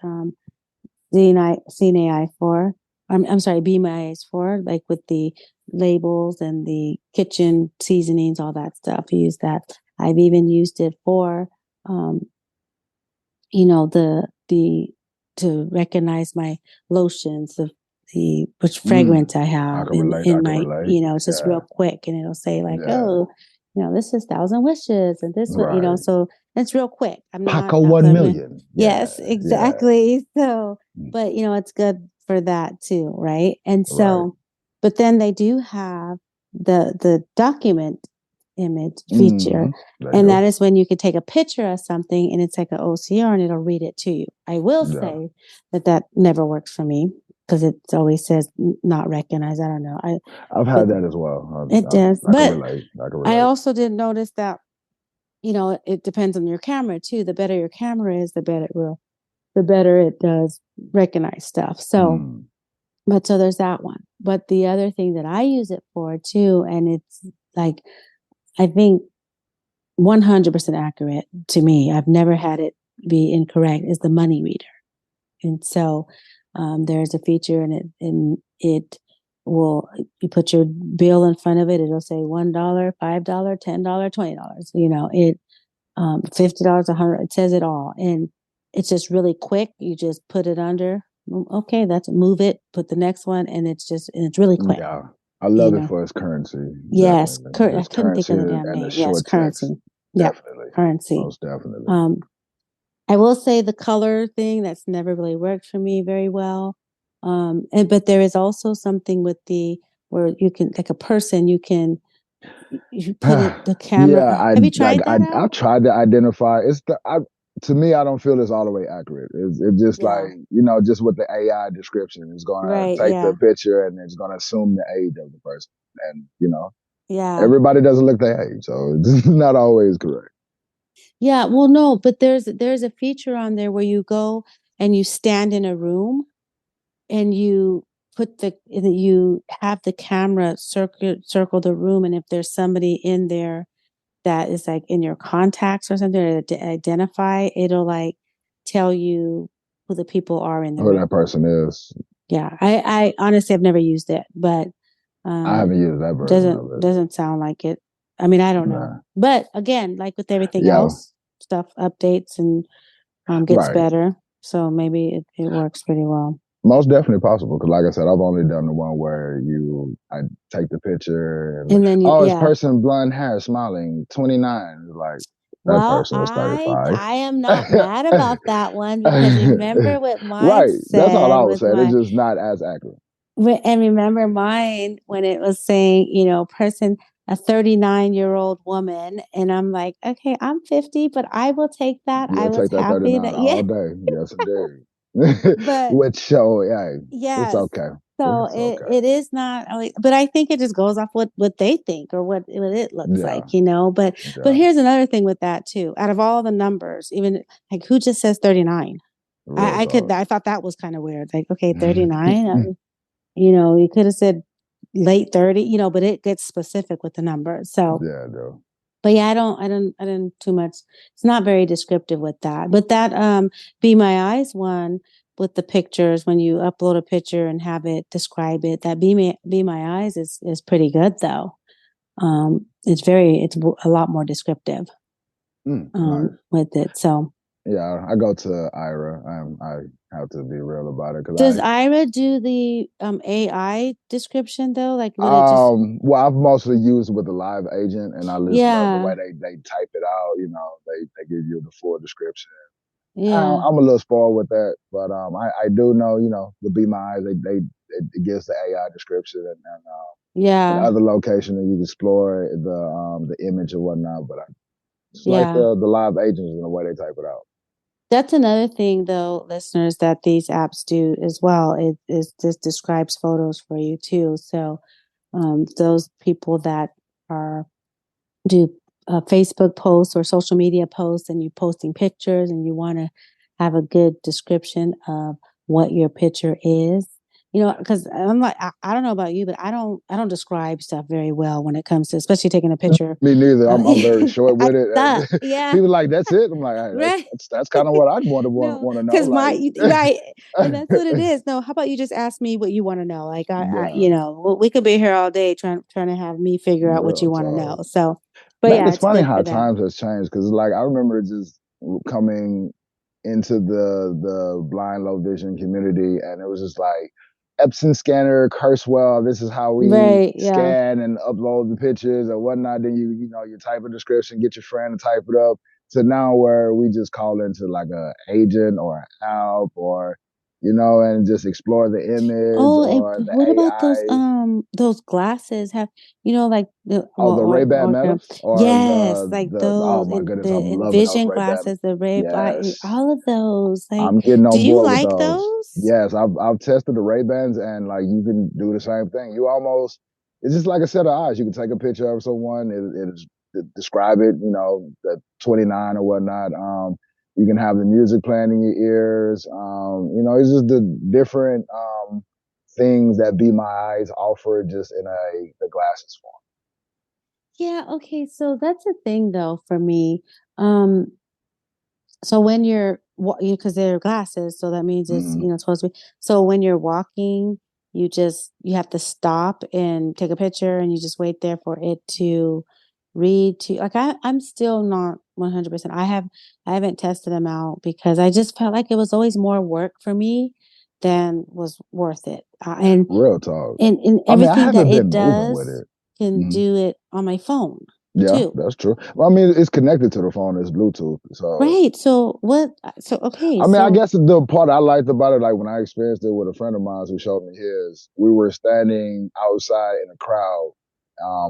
[SPEAKER 1] Seeing AI for. I'm sorry, Be My Eyes for, like with the labels and the kitchen seasonings, all that stuff. I use that. I've even used it for, you know, to recognize my lotions, which fragrance I have in my, you know, it's just real quick, and it'll say like, oh, you know, this is 1,000 Wishes, and this one, you know, so it's real quick. I'm not
[SPEAKER 2] Paco 1 million.
[SPEAKER 1] Yes, exactly. So, but you know, it's good for that too, right? And so, but then they do have the document image feature, and that is when you can take a picture of something and it's like an OCR and it'll read it to you. I will say that never works for me because it always says not recognized. I don't know.
[SPEAKER 2] I've had that as well.
[SPEAKER 1] It does,
[SPEAKER 2] but
[SPEAKER 1] I also did notice that, you know, it depends on your camera too. The better your camera is, the better it does recognize stuff. So But so there's that one. But the other thing that I use it for too, and it's like, I think 100% accurate to me, I've never had it be incorrect, is the money reader. And so there's a feature and it will, you put your bill in front of it, it'll say $1, $5, $10, $20, it $50, $100, it says it all. And it's just really quick. You just put it under. Okay, that's move it, put the next one, and it's really quick.
[SPEAKER 2] Yeah. I love it for its currency.
[SPEAKER 1] Yes, I
[SPEAKER 2] Its
[SPEAKER 1] couldn't think of the
[SPEAKER 2] currency
[SPEAKER 1] damn
[SPEAKER 2] and
[SPEAKER 1] name.
[SPEAKER 2] the
[SPEAKER 1] Yes,
[SPEAKER 2] short
[SPEAKER 1] currency.
[SPEAKER 2] text.
[SPEAKER 1] Yeah,
[SPEAKER 2] Definitely.
[SPEAKER 1] currency.
[SPEAKER 2] Most definitely.
[SPEAKER 1] I will say the color thing, that's never really worked for me very well. But there is also something with where you can, like a person, you put the camera.
[SPEAKER 2] Yeah,
[SPEAKER 1] Have you tried that out?
[SPEAKER 2] I've tried to identify. To me, I don't feel it's all the way accurate. It's just
[SPEAKER 1] Yeah.
[SPEAKER 2] like, just with the AI description, it's going to take the picture and it's going to assume the age of the person. And,
[SPEAKER 1] Yeah.
[SPEAKER 2] everybody doesn't look their age. So it's not always correct.
[SPEAKER 1] Yeah. Well, no, but there's a feature on there where you go and you stand in a room and you you have the camera circle the room. And if there's somebody in there that is like in your contacts or something to identify, it'll like tell you who the people are in the room.
[SPEAKER 2] Who that person is.
[SPEAKER 1] Yeah. I honestly have never used it, but
[SPEAKER 2] I haven't used that version of it.
[SPEAKER 1] Doesn't sound like it. I mean, I don't know. But again, like with everything else, stuff updates and gets better. So maybe it works pretty well.
[SPEAKER 2] Most definitely possible, because like I said, I've only done the one where I take the picture and then this person blonde hair smiling 29, like that person is 35.
[SPEAKER 1] I am not mad about that one, because remember what mine said.
[SPEAKER 2] That's all I was saying. It's just not as accurate.
[SPEAKER 1] And remember mine when it was saying, person, a 39-year-old woman, and I'm like, okay, I'm 50, but I will take that. I was
[SPEAKER 2] take that
[SPEAKER 1] happy
[SPEAKER 2] 39
[SPEAKER 1] that
[SPEAKER 2] all day. Yes, indeed. Which show, it's okay.
[SPEAKER 1] So it is not, but I think it just goes off what they think or what it looks like, But here's another thing with that too. Out of all the numbers, even like who just says 39? I thought that was kind of weird. Like, okay, 39. You could have said late 30, but it gets specific with the numbers. So
[SPEAKER 2] yeah, no.
[SPEAKER 1] But yeah, I don't too much. It's not very descriptive with that. But that Be My Eyes one with the pictures, when you upload a picture and have it describe it, that Be My Eyes is pretty good though. It's a lot more descriptive
[SPEAKER 2] nice.
[SPEAKER 1] with it. So
[SPEAKER 2] yeah, I go to Ira. I have to be real about it.
[SPEAKER 1] Does Ira do the AI description though? Like,
[SPEAKER 2] well, I've mostly used with the live agent, and I listen to the way they type it out. They give you the full description. Yeah, I'm a little spoiled with that, but I do know, the Be My Eyes, it gives the AI description and other location, and you can explore the image or whatnot. But it's like the live agents and the way they type it out.
[SPEAKER 1] That's another thing, though, listeners, that these apps do as well. It just describes photos for you too. So those people that do Facebook posts or social media posts, and you're posting pictures, and you want to have a good description of what your picture is. Because I'm like, I don't know about you, but I don't describe stuff very well when it comes to, especially taking a picture.
[SPEAKER 2] Me neither. I'm very short with it.
[SPEAKER 1] Yeah.
[SPEAKER 2] People like, that's it. I'm like, hey, that's kind of what I'd want to know.
[SPEAKER 1] Because right, and that's what it is. No, how about you just ask me what you want to know? Like, we could be here all day trying to have me figure out what you want to know. So, but
[SPEAKER 2] it's funny how times has changed, because like I remember just coming into the blind low vision community, and it was just like Epson scanner, Kurzweil. This is how we scan and upload the pictures or whatnot. Then you type a description, get your friend to type it up. To now where we just call into like a agent or an app or and just explore the image.
[SPEAKER 1] What about those glasses? Have like the
[SPEAKER 2] Ray-Ban Metas?
[SPEAKER 1] Yes, like those.
[SPEAKER 2] Oh my goodness, I'm loving
[SPEAKER 1] Vision
[SPEAKER 2] those
[SPEAKER 1] glasses, the Ray-Ban, all of those. Like,
[SPEAKER 2] I'm getting on board. Do
[SPEAKER 1] you like those?
[SPEAKER 2] Yes, I've tested the Ray-Bans, and like you can do the same thing. It's just like a set of eyes. You can take a picture of someone, it describe it, the 29 or whatnot. You can have the music playing in your ears. It's just the different things that Be My Eyes offer just in the glasses form.
[SPEAKER 1] Yeah, okay. So that's a thing though for me. Um, so when you're because they're glasses, so that means it's
[SPEAKER 2] Mm-hmm.
[SPEAKER 1] supposed to be. So when you're walking, you have to stop and take a picture, and you just wait there for it to read to like I'm still not 100%. I haven't tested them out because I just felt like it was always more work for me than was worth it. And
[SPEAKER 2] Real talk.
[SPEAKER 1] and
[SPEAKER 2] I mean, I
[SPEAKER 1] everything that
[SPEAKER 2] haven't
[SPEAKER 1] it
[SPEAKER 2] been moving with
[SPEAKER 1] does
[SPEAKER 2] it.
[SPEAKER 1] can
[SPEAKER 2] Mm-hmm.
[SPEAKER 1] do it on my phone
[SPEAKER 2] Yeah,
[SPEAKER 1] too.
[SPEAKER 2] that's true. Well, I mean, it's connected to the phone. It's Bluetooth. So,
[SPEAKER 1] Right. So what? So okay.
[SPEAKER 2] I mean, I
[SPEAKER 1] So
[SPEAKER 2] guess the part I liked about it, like when I experienced it with a friend of mine who showed me his, we were standing outside in a crowd.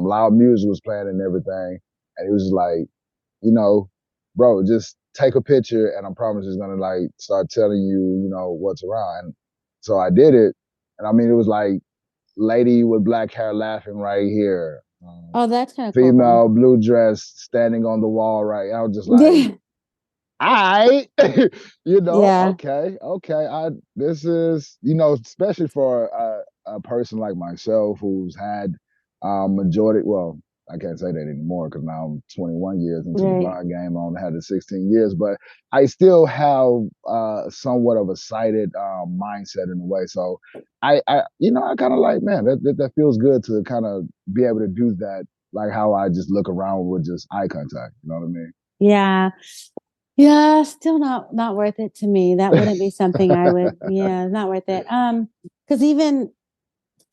[SPEAKER 2] Loud music was playing and everything. And he was just like, bro, just take a picture and I promise it's going to like start telling you, what's around. And so I did it. And I mean, it was like lady with black hair laughing right here.
[SPEAKER 1] oh, that's kind of cool
[SPEAKER 2] Female blue dress standing on the wall, right? I was just like,
[SPEAKER 1] then.
[SPEAKER 2] I,
[SPEAKER 1] Yeah.
[SPEAKER 2] okay. This is, especially for a person like myself who's had majority. Well, I can't say that anymore because now I'm 21 years into the
[SPEAKER 1] Right.
[SPEAKER 2] blind game. I only had it 16 years, but I still have somewhat of a sighted mindset in a way. So I kind of like, man, that feels good to kind of be able to do that, like how I just look around with just eye contact. You know what I mean?
[SPEAKER 1] Yeah. Yeah. Still not worth it to me. That wouldn't be something I would. Yeah, not worth it. Because even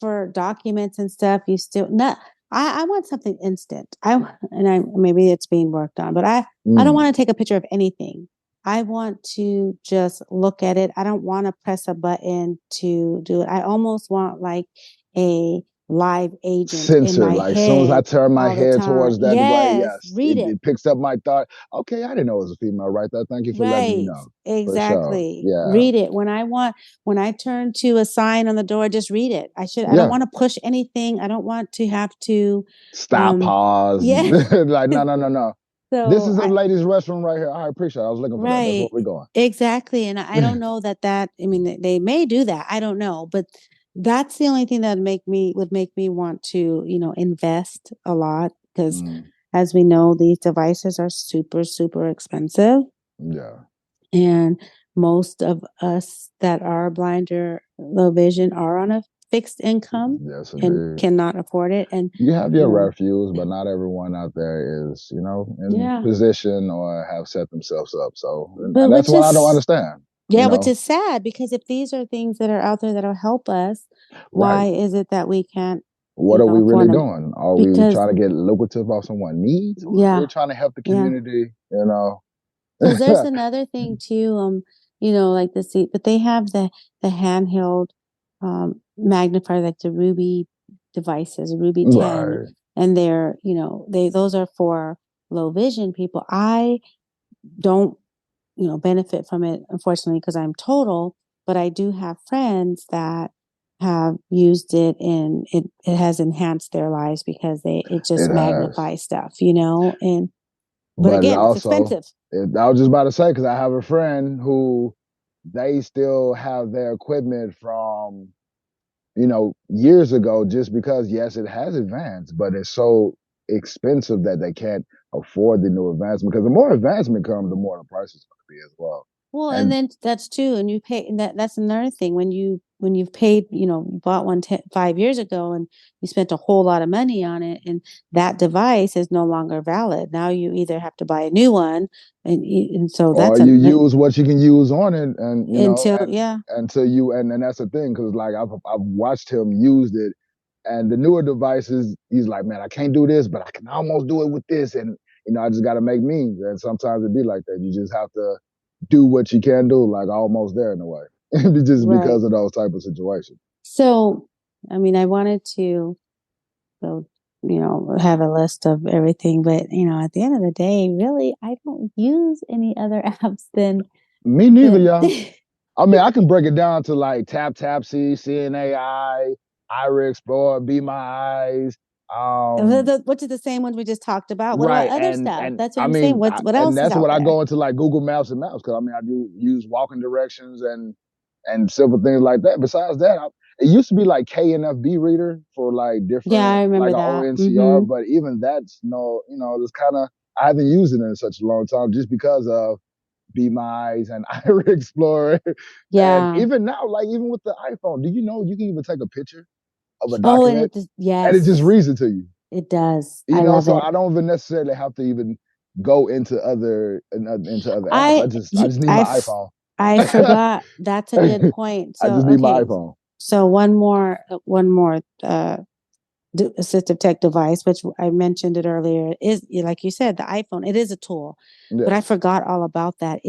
[SPEAKER 1] for documents and stuff, you still not. I want something instant. Maybe it's being worked on, but I don't want to take a picture of anything. I want to just look at it. I don't want to press a button to do it. I almost want like a live agent in
[SPEAKER 2] Sensor,
[SPEAKER 1] my
[SPEAKER 2] like as soon as I
[SPEAKER 1] head
[SPEAKER 2] turn my
[SPEAKER 1] all the
[SPEAKER 2] head
[SPEAKER 1] time.
[SPEAKER 2] towards that way,
[SPEAKER 1] Yes,
[SPEAKER 2] yes,
[SPEAKER 1] read it.
[SPEAKER 2] it picks up my thought. Okay, I didn't know it was a female right there. Thank you for letting me
[SPEAKER 1] Right.
[SPEAKER 2] know. For sure.
[SPEAKER 1] Exactly.
[SPEAKER 2] Yeah.
[SPEAKER 1] Read it. When I turn to a sign on the door, just read it. I don't
[SPEAKER 2] Yeah.
[SPEAKER 1] want to push anything. I don't want to have to
[SPEAKER 2] Stop, pause.
[SPEAKER 1] yeah.
[SPEAKER 2] Like, no. This
[SPEAKER 1] So
[SPEAKER 2] is a ladies' restroom right here. I appreciate it. I was looking for that. That's where
[SPEAKER 1] right.
[SPEAKER 2] we're going.
[SPEAKER 1] Exactly. And I don't know I mean, they may do that. I don't know, but that's the only thing that would make me want to, invest a lot because as we know, these devices are super, super expensive.
[SPEAKER 2] Yeah.
[SPEAKER 1] And most of us that are blind or low vision are on a fixed income
[SPEAKER 2] Yes,
[SPEAKER 1] and
[SPEAKER 2] indeed.
[SPEAKER 1] cannot afford it. And
[SPEAKER 2] You have your refuge, but not everyone out there is, in position or have set themselves up. So,
[SPEAKER 1] but
[SPEAKER 2] and that's what I don't understand.
[SPEAKER 1] which is sad because if these are things that are out there that'll help us,
[SPEAKER 2] Right.
[SPEAKER 1] why is it that we can't,
[SPEAKER 2] What are we really
[SPEAKER 1] afford them?
[SPEAKER 2] doing? Are we
[SPEAKER 1] Because
[SPEAKER 2] trying to get lucrative off someone's needs, or are we trying to help the community?
[SPEAKER 1] Because there's another thing too, like the seat, but they have the handheld magnifier, like the Ruby devices, Ruby 10,
[SPEAKER 2] Right.
[SPEAKER 1] and those are for low vision people. I don't, benefit from it, unfortunately, because I'm total, but I do have friends that have used it and it has enhanced their lives because it just
[SPEAKER 2] It has.
[SPEAKER 1] magnifies stuff, and but
[SPEAKER 2] But it
[SPEAKER 1] again, it's
[SPEAKER 2] also,
[SPEAKER 1] expensive.
[SPEAKER 2] I was just about to say, because I have a friend who they still have their equipment from, years ago, just because, yes, it has advanced, but it's so expensive that they can't afford the new advancement. Because the more advancement comes, the more the price is going to be as well.
[SPEAKER 1] Well, and
[SPEAKER 2] And
[SPEAKER 1] then that's true, and you pay, and that's another thing when you've paid, you bought 5 years ago, and you spent a whole lot of money on it, and that device is no longer valid. Now you either have to buy a new one, and so
[SPEAKER 2] or
[SPEAKER 1] that's
[SPEAKER 2] you use what you can use on it, and
[SPEAKER 1] until
[SPEAKER 2] until you and that's the thing, because like I've watched him use it, and the newer devices, he's like, man, I can't do this, but I can almost do it with this, and I just got to make means, and sometimes it be like that. You just have to do what you can do, like almost there in a way, just
[SPEAKER 1] right.
[SPEAKER 2] because of those type of situations.
[SPEAKER 1] So, I mean, I wanted to, so have a list of everything, but at the end of the day, really, I don't use any other apps than
[SPEAKER 2] me neither, y'all. I mean, I can break it down to like TapTapSee, CNAI, Ira Explorer, Be My Eyes.
[SPEAKER 1] Which is the same ones we just talked about. What about
[SPEAKER 2] Right,
[SPEAKER 1] other
[SPEAKER 2] and
[SPEAKER 1] stuff?
[SPEAKER 2] and
[SPEAKER 1] That's what
[SPEAKER 2] I
[SPEAKER 1] I'm saying.
[SPEAKER 2] mean,
[SPEAKER 1] What
[SPEAKER 2] and
[SPEAKER 1] else is
[SPEAKER 2] that's
[SPEAKER 1] out
[SPEAKER 2] what I
[SPEAKER 1] there?
[SPEAKER 2] go into like Google Maps and Maps, because I mean I do use walking directions and simple things like that. Besides that, It used to be like KNFB reader for like
[SPEAKER 1] Yeah, I
[SPEAKER 2] different, like
[SPEAKER 1] remember
[SPEAKER 2] an
[SPEAKER 1] that.
[SPEAKER 2] ONCR, but even that's no, it's kind of, I haven't used it in such a long time just because of Be Mice and Ira Explorer. And
[SPEAKER 1] Yeah.
[SPEAKER 2] even now, like even with the iPhone, do you know you can even take a picture of a
[SPEAKER 1] Oh, and it
[SPEAKER 2] document
[SPEAKER 1] just,
[SPEAKER 2] and it just
[SPEAKER 1] yes,
[SPEAKER 2] reads it to you?
[SPEAKER 1] it does. I love
[SPEAKER 2] So
[SPEAKER 1] it.
[SPEAKER 2] I don't even necessarily have to even go into into other apps.
[SPEAKER 1] I
[SPEAKER 2] I just need
[SPEAKER 1] I
[SPEAKER 2] my iPhone.
[SPEAKER 1] I forgot. That's a good point.
[SPEAKER 2] I
[SPEAKER 1] So,
[SPEAKER 2] just need my
[SPEAKER 1] okay.
[SPEAKER 2] iPhone.
[SPEAKER 1] So one more assistive tech device, which I mentioned it earlier, is like you said, the iPhone. It is a tool, but
[SPEAKER 2] Yeah.
[SPEAKER 1] I forgot all about that.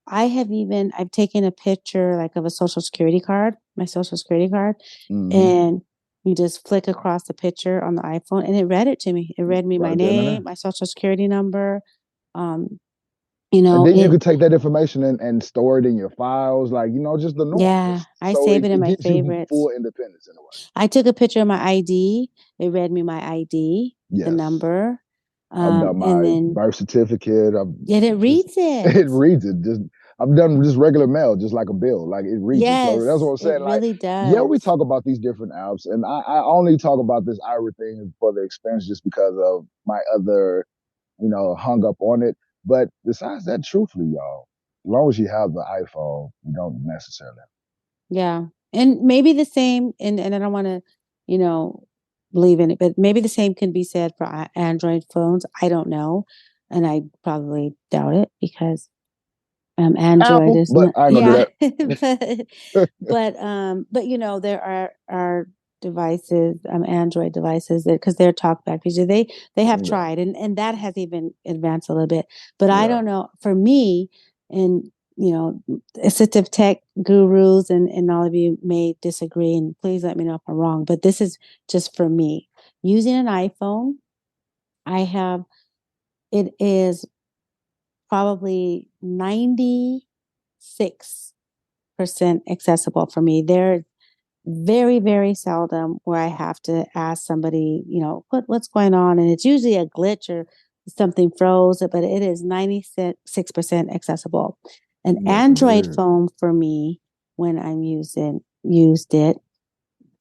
[SPEAKER 1] I've taken a picture like of a social security card, my social security card,
[SPEAKER 2] Mm-hmm.
[SPEAKER 1] and you just flick across the picture on the iPhone and it read it to me. It read me my
[SPEAKER 2] Right then and
[SPEAKER 1] name,
[SPEAKER 2] there.
[SPEAKER 1] my social security number. Um,
[SPEAKER 2] And then you
[SPEAKER 1] it,
[SPEAKER 2] could take that information and store it in your files, like, just the norm.
[SPEAKER 1] yeah,
[SPEAKER 2] Just
[SPEAKER 1] I
[SPEAKER 2] so
[SPEAKER 1] save it in
[SPEAKER 2] it
[SPEAKER 1] my
[SPEAKER 2] gives you
[SPEAKER 1] favorites.
[SPEAKER 2] full independence in a way.
[SPEAKER 1] I took a picture of my ID. It read me my ID, the
[SPEAKER 2] Yes.
[SPEAKER 1] number.
[SPEAKER 2] I've done
[SPEAKER 1] And
[SPEAKER 2] my
[SPEAKER 1] then,
[SPEAKER 2] birth certificate. I've
[SPEAKER 1] yet it
[SPEAKER 2] just
[SPEAKER 1] reads it.
[SPEAKER 2] it reads it. Just I've done just regular mail, just like a bill. Like it reads it. So that's what
[SPEAKER 1] Yes,
[SPEAKER 2] I'm
[SPEAKER 1] it
[SPEAKER 2] saying. Like,
[SPEAKER 1] really
[SPEAKER 2] yeah, we
[SPEAKER 1] does.
[SPEAKER 2] talk about these different apps, and I only talk about this Ira thing for the expense just because of my other, hung up on it. But besides that, truthfully, y'all, as long as you have the iPhone, you don't necessarily.
[SPEAKER 1] Yeah. And maybe the same, and I don't want to, you know, believe in it, but maybe the same can be said for Android phones. I don't know. And I probably doubt it because Android
[SPEAKER 2] Apple,
[SPEAKER 1] is
[SPEAKER 2] but
[SPEAKER 1] not,
[SPEAKER 2] I ain't gonna
[SPEAKER 1] yeah.
[SPEAKER 2] do
[SPEAKER 1] but
[SPEAKER 2] that.
[SPEAKER 1] there are devices, Android devices that, because they're talkback feature, they have
[SPEAKER 2] Yeah,
[SPEAKER 1] tried, and that has even advanced a little bit. But I
[SPEAKER 2] yeah.
[SPEAKER 1] don't know, for me, and assistive tech gurus and all of you may disagree, and please let me know if I'm wrong, but this is just for me. Using an iPhone, I have, it is probably 96% accessible for me. They're very, very seldom where I have to ask somebody, what's going on? And it's usually a glitch or something froze, but it is 96% accessible. An
[SPEAKER 2] Yes,
[SPEAKER 1] Android
[SPEAKER 2] indeed.
[SPEAKER 1] phone for me, when used it,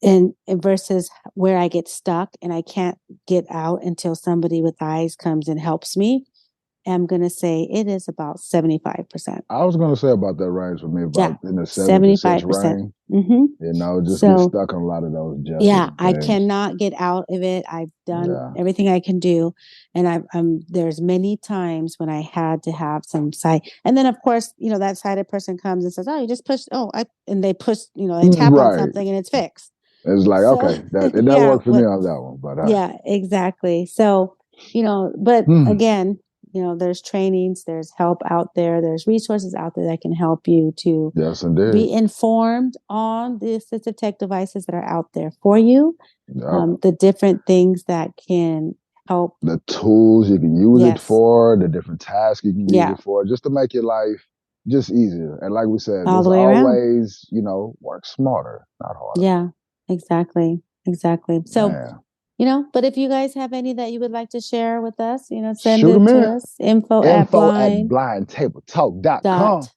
[SPEAKER 1] and versus where I get stuck and I can't get out until somebody with eyes comes and helps me, I'm going to say it is about 75%.
[SPEAKER 2] I was gonna say about that range for me,
[SPEAKER 1] Yeah,
[SPEAKER 2] about in the 7 to 6
[SPEAKER 1] 75%.
[SPEAKER 2] range.
[SPEAKER 1] Mm-hmm.
[SPEAKER 2] Just get
[SPEAKER 1] So,
[SPEAKER 2] stuck on a lot of those
[SPEAKER 1] yeah,
[SPEAKER 2] adjustable
[SPEAKER 1] I
[SPEAKER 2] things.
[SPEAKER 1] cannot get out of it. I've done
[SPEAKER 2] Yeah.
[SPEAKER 1] everything I can do, and there's many times when I had to have some sight, and then of course, that sighted person comes and says, "Oh, you just pushed." And they push, they tap on
[SPEAKER 2] Right.
[SPEAKER 1] something and it's fixed.
[SPEAKER 2] It's like,
[SPEAKER 1] So,
[SPEAKER 2] okay, that
[SPEAKER 1] yeah,
[SPEAKER 2] worked for me on that one. But
[SPEAKER 1] yeah, exactly. So, but
[SPEAKER 2] hmm,
[SPEAKER 1] again, there's trainings, there's help out there, there's resources out there that can help you to
[SPEAKER 2] yes, indeed.
[SPEAKER 1] be informed on the assistive tech devices that are out there for you,
[SPEAKER 2] Yep.
[SPEAKER 1] the different things that can help.
[SPEAKER 2] The tools you can use it
[SPEAKER 1] Yes.
[SPEAKER 2] for, the different tasks you can use
[SPEAKER 1] Yeah.
[SPEAKER 2] it for, just to make your life just easier. And like we said,
[SPEAKER 1] All
[SPEAKER 2] there's
[SPEAKER 1] the way around.
[SPEAKER 2] always, work smarter, not harder.
[SPEAKER 1] Yeah. Exactly. Exactly. So,
[SPEAKER 2] Man,
[SPEAKER 1] but if you guys have any that you would like to share with us, send
[SPEAKER 2] shoot
[SPEAKER 1] it
[SPEAKER 2] them
[SPEAKER 1] to
[SPEAKER 2] in.
[SPEAKER 1] us, info at
[SPEAKER 2] Info at
[SPEAKER 1] blind
[SPEAKER 2] blindtabletalk.com.
[SPEAKER 1] dot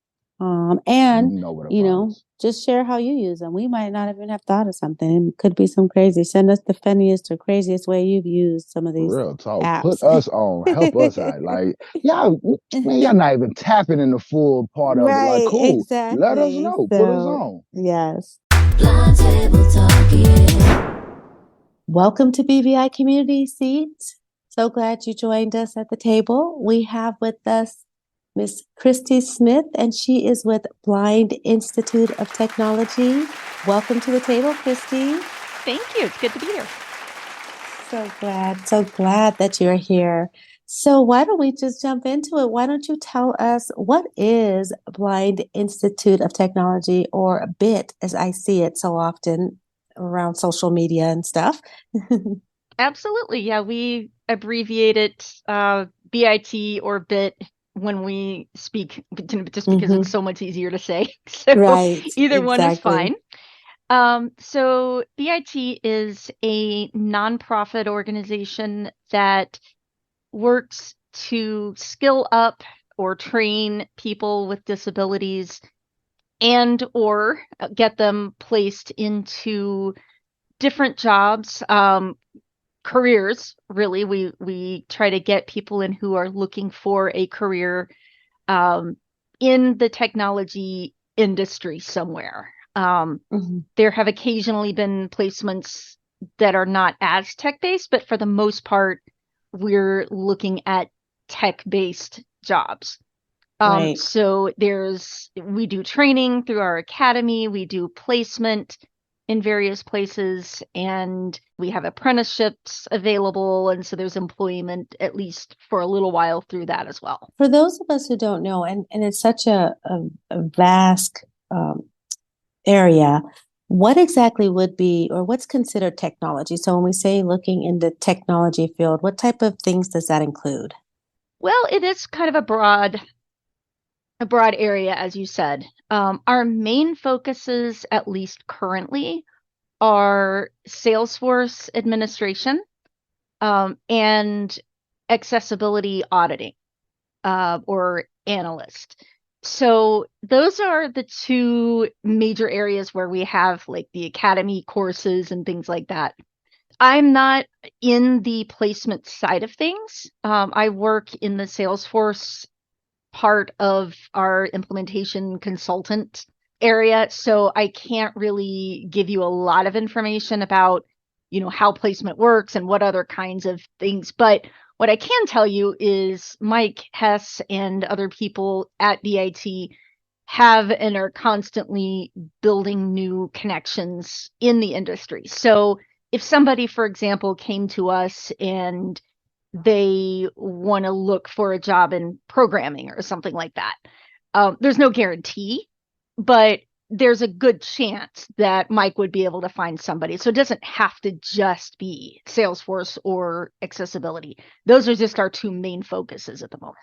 [SPEAKER 1] and
[SPEAKER 2] You know where to find us.
[SPEAKER 1] just share how you use them. We might not even have thought of something. It could be some crazy. Send us the funniest or craziest way you've used some of these
[SPEAKER 2] Real talk. Put
[SPEAKER 1] apps.
[SPEAKER 2] us on. Help us out. Like, y'all, man, y'all not even tapping in the full part of it. Like,
[SPEAKER 1] Right,
[SPEAKER 2] cool. Let us
[SPEAKER 1] exactly.
[SPEAKER 2] know. Put us
[SPEAKER 1] So,
[SPEAKER 2] on.
[SPEAKER 1] yes.
[SPEAKER 3] Blind table talk, yeah.
[SPEAKER 1] Welcome to BVI Community Seats. So glad you joined us at the table. We have with us Miss Christy Smith, and she is with Blind Institute of Technology. Welcome to the table, Christy.
[SPEAKER 4] Thank you. It's good to be here.
[SPEAKER 1] So glad that you're here. So why don't we just jump into it? Why don't you tell us what is Blind Institute of Technology, or BIT, as I see it so often around social media and stuff?
[SPEAKER 4] Absolutely. Yeah, we abbreviate it BIT or BIT when we speak, just because
[SPEAKER 1] Mm-hmm.
[SPEAKER 4] it's so much easier to say. So
[SPEAKER 1] Right,
[SPEAKER 4] either one is
[SPEAKER 1] exactly.
[SPEAKER 4] fine. So BIT is a nonprofit organization that works to skill up or train people with disabilities and or get them placed into different jobs, careers. Really, we try to get people in who are looking for a career in the technology industry somewhere. There have occasionally been placements that are not as tech-based, but for the most part, we're looking at tech-based jobs.
[SPEAKER 1] Right.
[SPEAKER 4] So we do training through our academy, we do placement in various places, and we have apprenticeships available. And so there's employment at least for a little while through that as well.
[SPEAKER 1] For those of us who don't know, and it's such a vast area, what exactly would be, or what's considered technology? So when we say looking in the technology field, what type of things does that include?
[SPEAKER 4] Well, it is kind of a broad area, as you said. Our main focuses, at least currently, are Salesforce administration, and accessibility auditing, or analyst. So those are the two major areas where we have like the academy courses and things like that. I'm not in the placement side of things. I work in the Salesforce part of our implementation consultant area, so I can't really give you a lot of information about, how placement works and what other kinds of things. But what I can tell you is Mike Hess and other people at BIT have and are constantly building new connections in the industry. So if somebody, for example, came to us and they want to look for a job in programming or something like that, there's no guarantee, but there's a good chance that Mike would be able to find somebody. So it doesn't have to just be Salesforce or accessibility. Those are just our two main focuses at the moment.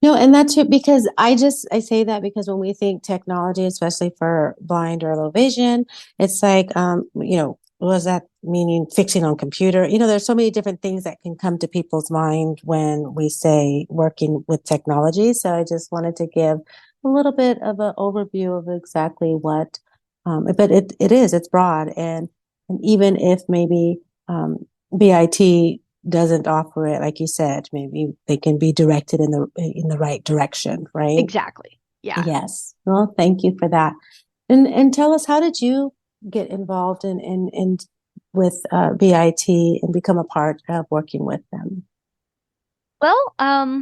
[SPEAKER 1] No, and that's it, because I say that because when we think technology, especially for blind or low vision, it's like, what does that meaning fixing on computer? There's so many different things that can come to people's mind when we say working with technology. So I just wanted to give a little bit of an overview of exactly what, but it's broad. And even if maybe BIT doesn't offer it, like you said, maybe they can be directed in the right direction, right?
[SPEAKER 4] Exactly. Yeah.
[SPEAKER 1] Yes. Well, thank you for that. And tell us, how did you get involved in with BIT and become a part of working with them?
[SPEAKER 4] Well, I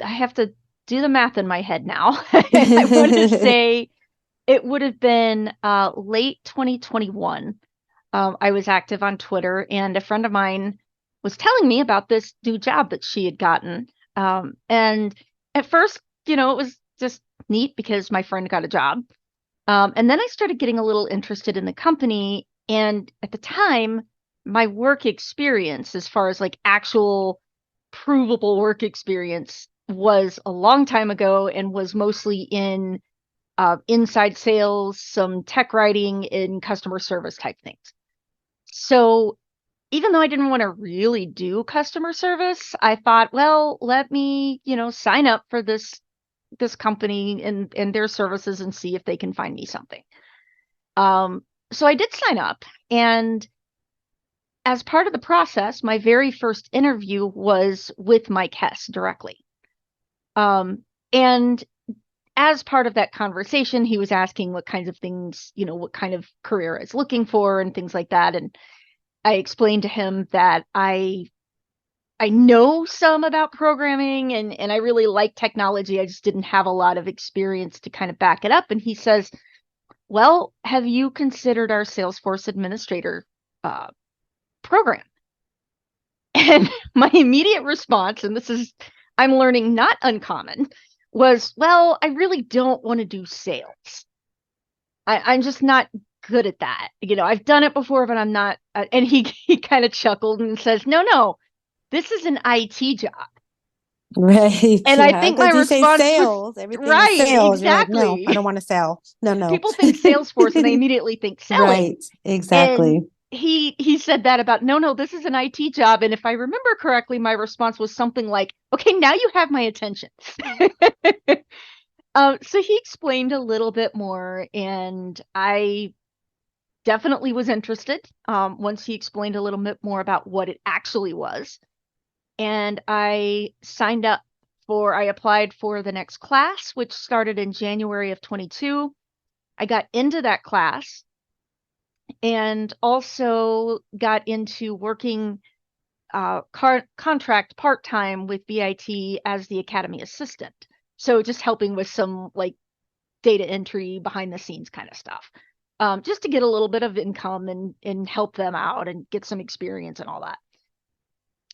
[SPEAKER 4] have to do the math in my head now. I want to say it would have been late 2021. I was active on Twitter, and a friend of mine was telling me about this new job that she had gotten. And at first, it was just neat because my friend got a job. And then I started getting a little interested in the company. And at the time, my work experience, as far as like actual provable work experience, was a long time ago and was mostly in inside sales, some tech writing, and customer service type things. So even though I didn't want to really do customer service, I thought, well, let me, sign up for this company and their services and see if they can find me something. So I did sign up, and as part of the process, my very first interview was with Mike Hess directly. And as part of that conversation, he was asking what kinds of things, what kind of career I was looking for and things like that. And I explained to him that I know some about programming and I really like technology. I just didn't have a lot of experience to kind of back it up. And he says, well, have you considered our Salesforce administrator program? And my immediate response, and this is, I'm learning, not uncommon, was, well, I really don't want to do sales. I'm just not good at that. I've done it before, but I'm not. And he kind of chuckled and says, no, this is an IT job.
[SPEAKER 1] Right.
[SPEAKER 4] And I think my response
[SPEAKER 1] sales,
[SPEAKER 4] was
[SPEAKER 1] everything
[SPEAKER 4] right.
[SPEAKER 1] is sales.
[SPEAKER 4] Exactly.
[SPEAKER 1] You're like, no, I don't want to sell. No.
[SPEAKER 4] People think Salesforce and they immediately think selling.
[SPEAKER 1] Right. Exactly.
[SPEAKER 4] And he said that about, no, this is an IT job. And if I remember correctly, my response was something like, okay, now you have my attention. So he explained a little bit more, and I definitely was interested once he explained a little bit more about what it actually was. And I applied for the next class, which started in January of 22. I got into that class and also got into working contract part-time with BIT as the Academy assistant. So just helping with some like data entry, behind the scenes kind of stuff. Just to get a little bit of income and help them out and get some experience and all that.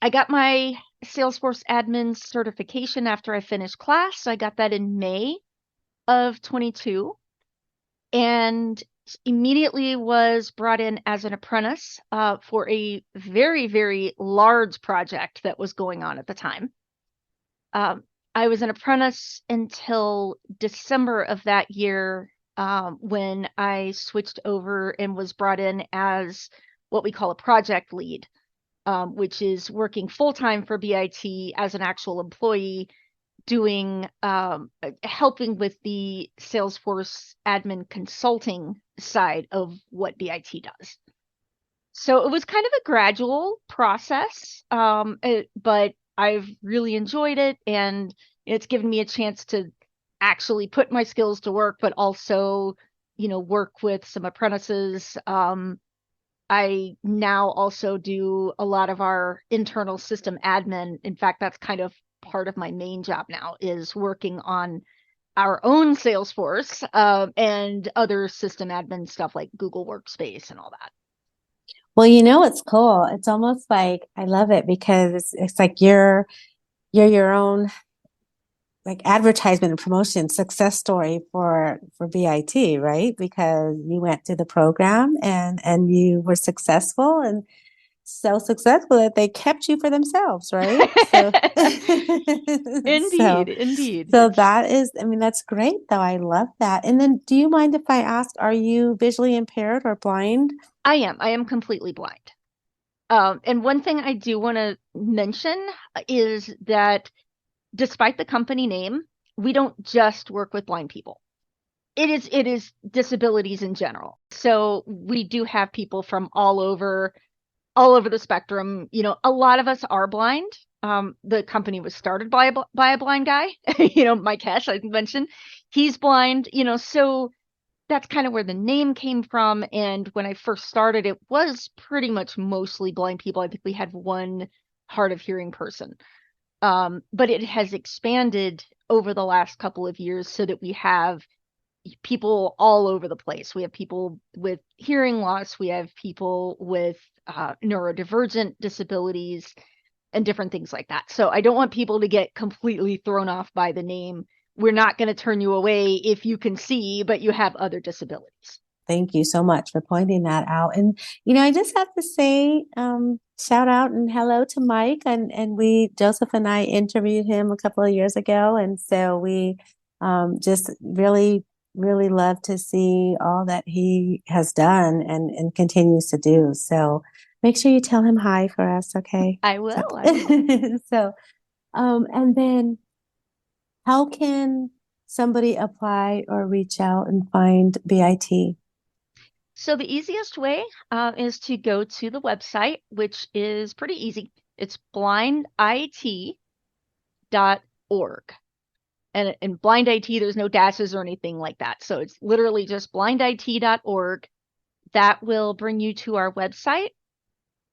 [SPEAKER 4] I got my Salesforce admin certification after I finished class. I got that in May of 22 and immediately was brought in as an apprentice for a very, very large project that was going on at the time. I was an apprentice until December of that year when I switched over and was brought in as what we call a project lead, which is working full-time for BIT as an actual employee, doing helping with the Salesforce admin consulting side of what BIT does. So it was kind of a gradual process, but I've really enjoyed it, and it's given me a chance to actually put my skills to work, but also, work with some apprentices. I now also do a lot of our internal system admin. In fact, that's kind of part of my main job now, is working on our own Salesforce and other system admin stuff like Google Workspace and all that.
[SPEAKER 1] Well, it's cool. It's almost like I love it because it's like you're your own like advertisement and promotion success story for BIT, right? Because you went through the program and you were successful and so successful that they kept you for themselves, right? So,
[SPEAKER 4] Indeed.
[SPEAKER 1] So that is, that's great though. I love that. And then do you mind if I ask, are you visually impaired or blind?
[SPEAKER 4] I am completely blind. And one thing I do want to mention is that despite the company name, we don't just work with blind people. It is disabilities in general. So we do have people from all over the spectrum. A lot of us are blind. The company was started by a blind guy. Mike Hesh, I mentioned, he's blind. So that's kind of where the name came from. And when I first started, it was pretty much mostly blind people. I think we had one hard of hearing person. But it has expanded over the last couple of years so that we have people all over the place. We have people with hearing loss. We have people with neurodivergent disabilities and different things like that. So I don't want people to get completely thrown off by the name. We're not going to turn you away if you can see, but you have other disabilities.
[SPEAKER 1] Thank you so much for pointing that out. And, I just have to say, shout out and hello to Mike. And Joseph and I interviewed him a couple of years ago. And so we just really, really love to see all that he has done and continues to do. So make sure you tell him hi for us, okay?
[SPEAKER 4] I will.
[SPEAKER 1] So, and then how can somebody apply or reach out and find BIT?
[SPEAKER 4] So the easiest way is to go to the website, which is pretty easy. It's blindit.org. And in blind IT, there's no dashes or anything like that. So it's literally just blindit.org. That will bring you to our website.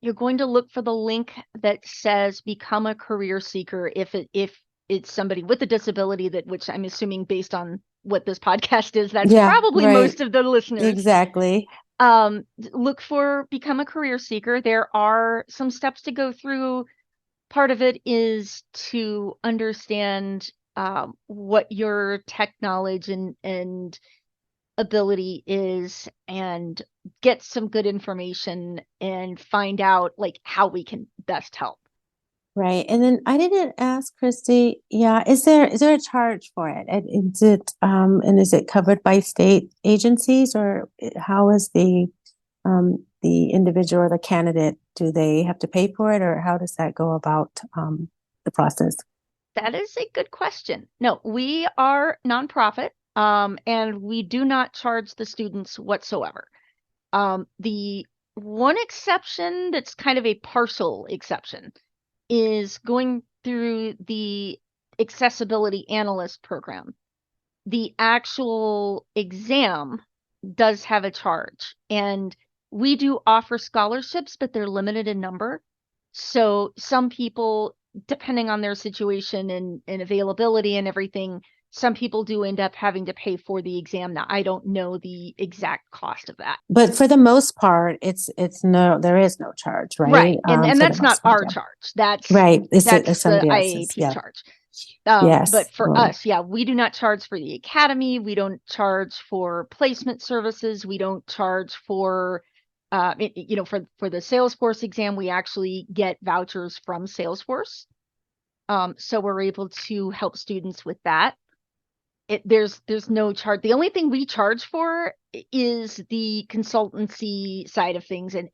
[SPEAKER 4] You're going to look for the link that says become a career seeker if it's somebody with a disability, which I'm assuming based on what this podcast is, that's probably right. Most of the listeners.
[SPEAKER 1] Exactly.
[SPEAKER 4] Look for become a career seeker. There are some steps to go through. Part of it is to understand what your tech knowledge and ability is and get some good information and find out like how we can best help.
[SPEAKER 1] Right. And then I didn't ask Christy, is there a charge for it? Is it and is it covered by state agencies, or how is the individual or the candidate, do they have to pay for it, or how does that go about the process?
[SPEAKER 4] That is a good question. No, we are nonprofit, and we do not charge the students whatsoever. The one exception that's kind of a partial exception is going through the accessibility analyst program. The actual exam does have a charge, and we do offer scholarships, but they're limited in number. So some people, depending on their situation and availability and everything, some people do end up having to pay for the exam. Now, I don't know the exact cost of that.
[SPEAKER 1] But for the most part, it's there is no charge, right?
[SPEAKER 4] Right. And
[SPEAKER 1] for the
[SPEAKER 4] that's not
[SPEAKER 1] most part,
[SPEAKER 4] our
[SPEAKER 1] yeah.
[SPEAKER 4] charge. That's
[SPEAKER 1] Right. It's
[SPEAKER 4] the
[SPEAKER 1] somebody else's.
[SPEAKER 4] IAP
[SPEAKER 1] Yeah.
[SPEAKER 4] charge.
[SPEAKER 1] Yes.
[SPEAKER 4] But for
[SPEAKER 1] Well,
[SPEAKER 4] us, yeah, we do not charge for the academy. We don't charge for placement services. We don't charge for, for the Salesforce exam. We actually get vouchers from Salesforce. So we're able to help students with that. There's no charge. The only thing we charge for is the consultancy side of things, and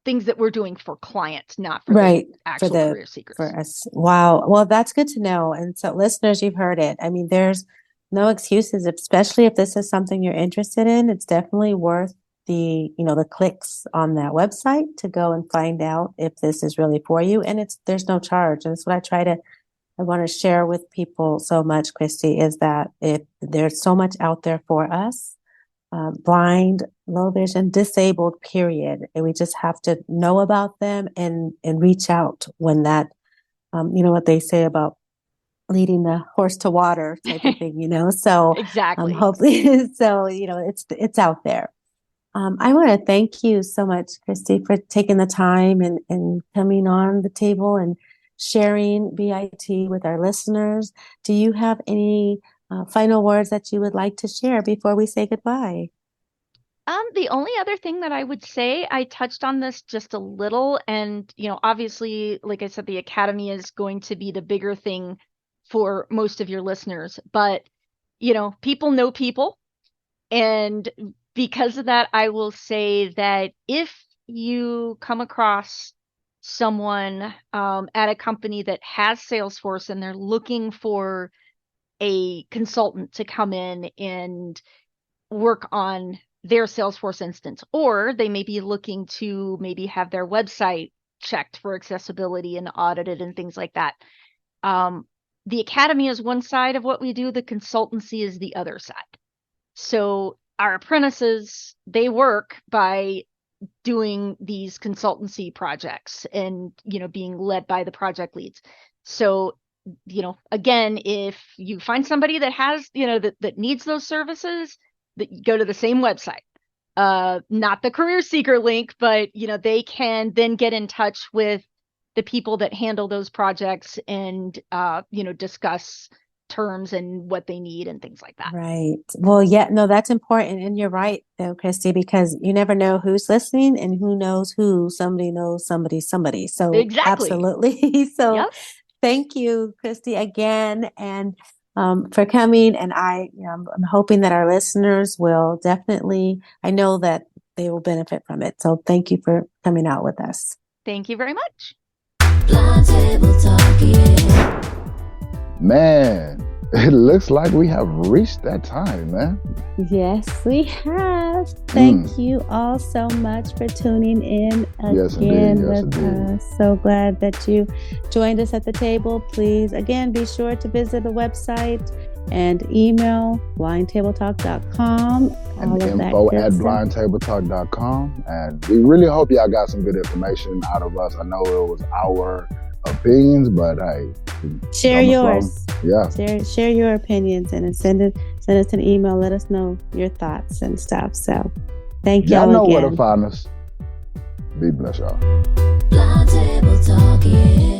[SPEAKER 4] things that we're doing for clients, not for
[SPEAKER 1] right.
[SPEAKER 4] the actual career seekers.
[SPEAKER 1] For us. Wow. Well, that's good to know. And so listeners, you've heard it. I mean, there's no excuses, especially if this is something you're interested in. It's definitely worth the clicks on that website to go and find out if this is really for you. And there's no charge. And it's what I want to share with people so much, Christy, is that there's so much out there for us, blind, low vision, disabled, period. And we just have to know about them and reach out when that, what they say about leading the horse to water type of thing, so
[SPEAKER 4] Exactly.
[SPEAKER 1] hopefully, so, it's out there. I want to thank you so much, Christy, for taking the time and coming on the table and sharing BIT with our listeners. Do you have any final words that you would like to share before we say goodbye?
[SPEAKER 4] The only other thing that I would say, I touched on this just a little, and obviously, like I said, the academy is going to be the bigger thing for most of your listeners, but people know people, and because of that, I will say that if you come across someone at a company that has Salesforce and they're looking for a consultant to come in and work on their Salesforce instance, or they may be looking to maybe have their website checked for accessibility and audited and things like that. The academy is one side of what we do. The consultancy is the other side. So our apprentices, they work by doing these consultancy projects and, being led by the project leads. So, again, if you find somebody that has, that needs those services, that you go to the same website, not the career seeker link, but, they can then get in touch with the people that handle those projects and, discuss terms and what they need and things like that.
[SPEAKER 1] Right. Well, yeah, no, that's important. And you're right, though, Christy, because you never know who's listening and who knows who. Somebody knows somebody. So
[SPEAKER 4] Exactly.
[SPEAKER 1] Absolutely. So
[SPEAKER 4] Yep.
[SPEAKER 1] Thank you, Christy, again, and for coming. And I'm hoping that our listeners will definitely, I know that they will benefit from it. So thank you for coming out with us.
[SPEAKER 4] Thank you very much.
[SPEAKER 3] Blind Table Talk, yeah.
[SPEAKER 2] Man, it looks like we have reached that time, man.
[SPEAKER 1] Yes, we have. Thank you all so much for tuning in again with us. So glad that you joined us at the table. Please, again, be sure to visit the website and email blindtabletalk.com.
[SPEAKER 2] And info@blindtabletalk.com. And we really hope y'all got some good information out of us. I know it was our opinions, but hey,
[SPEAKER 1] share yours.
[SPEAKER 2] Yeah,
[SPEAKER 1] share your opinions and send us an email. Let us know your thoughts and stuff. So thank y'all
[SPEAKER 2] know
[SPEAKER 1] again.
[SPEAKER 2] where to find us. Be blessed, y'all.
[SPEAKER 3] Blind Table Talk, yeah.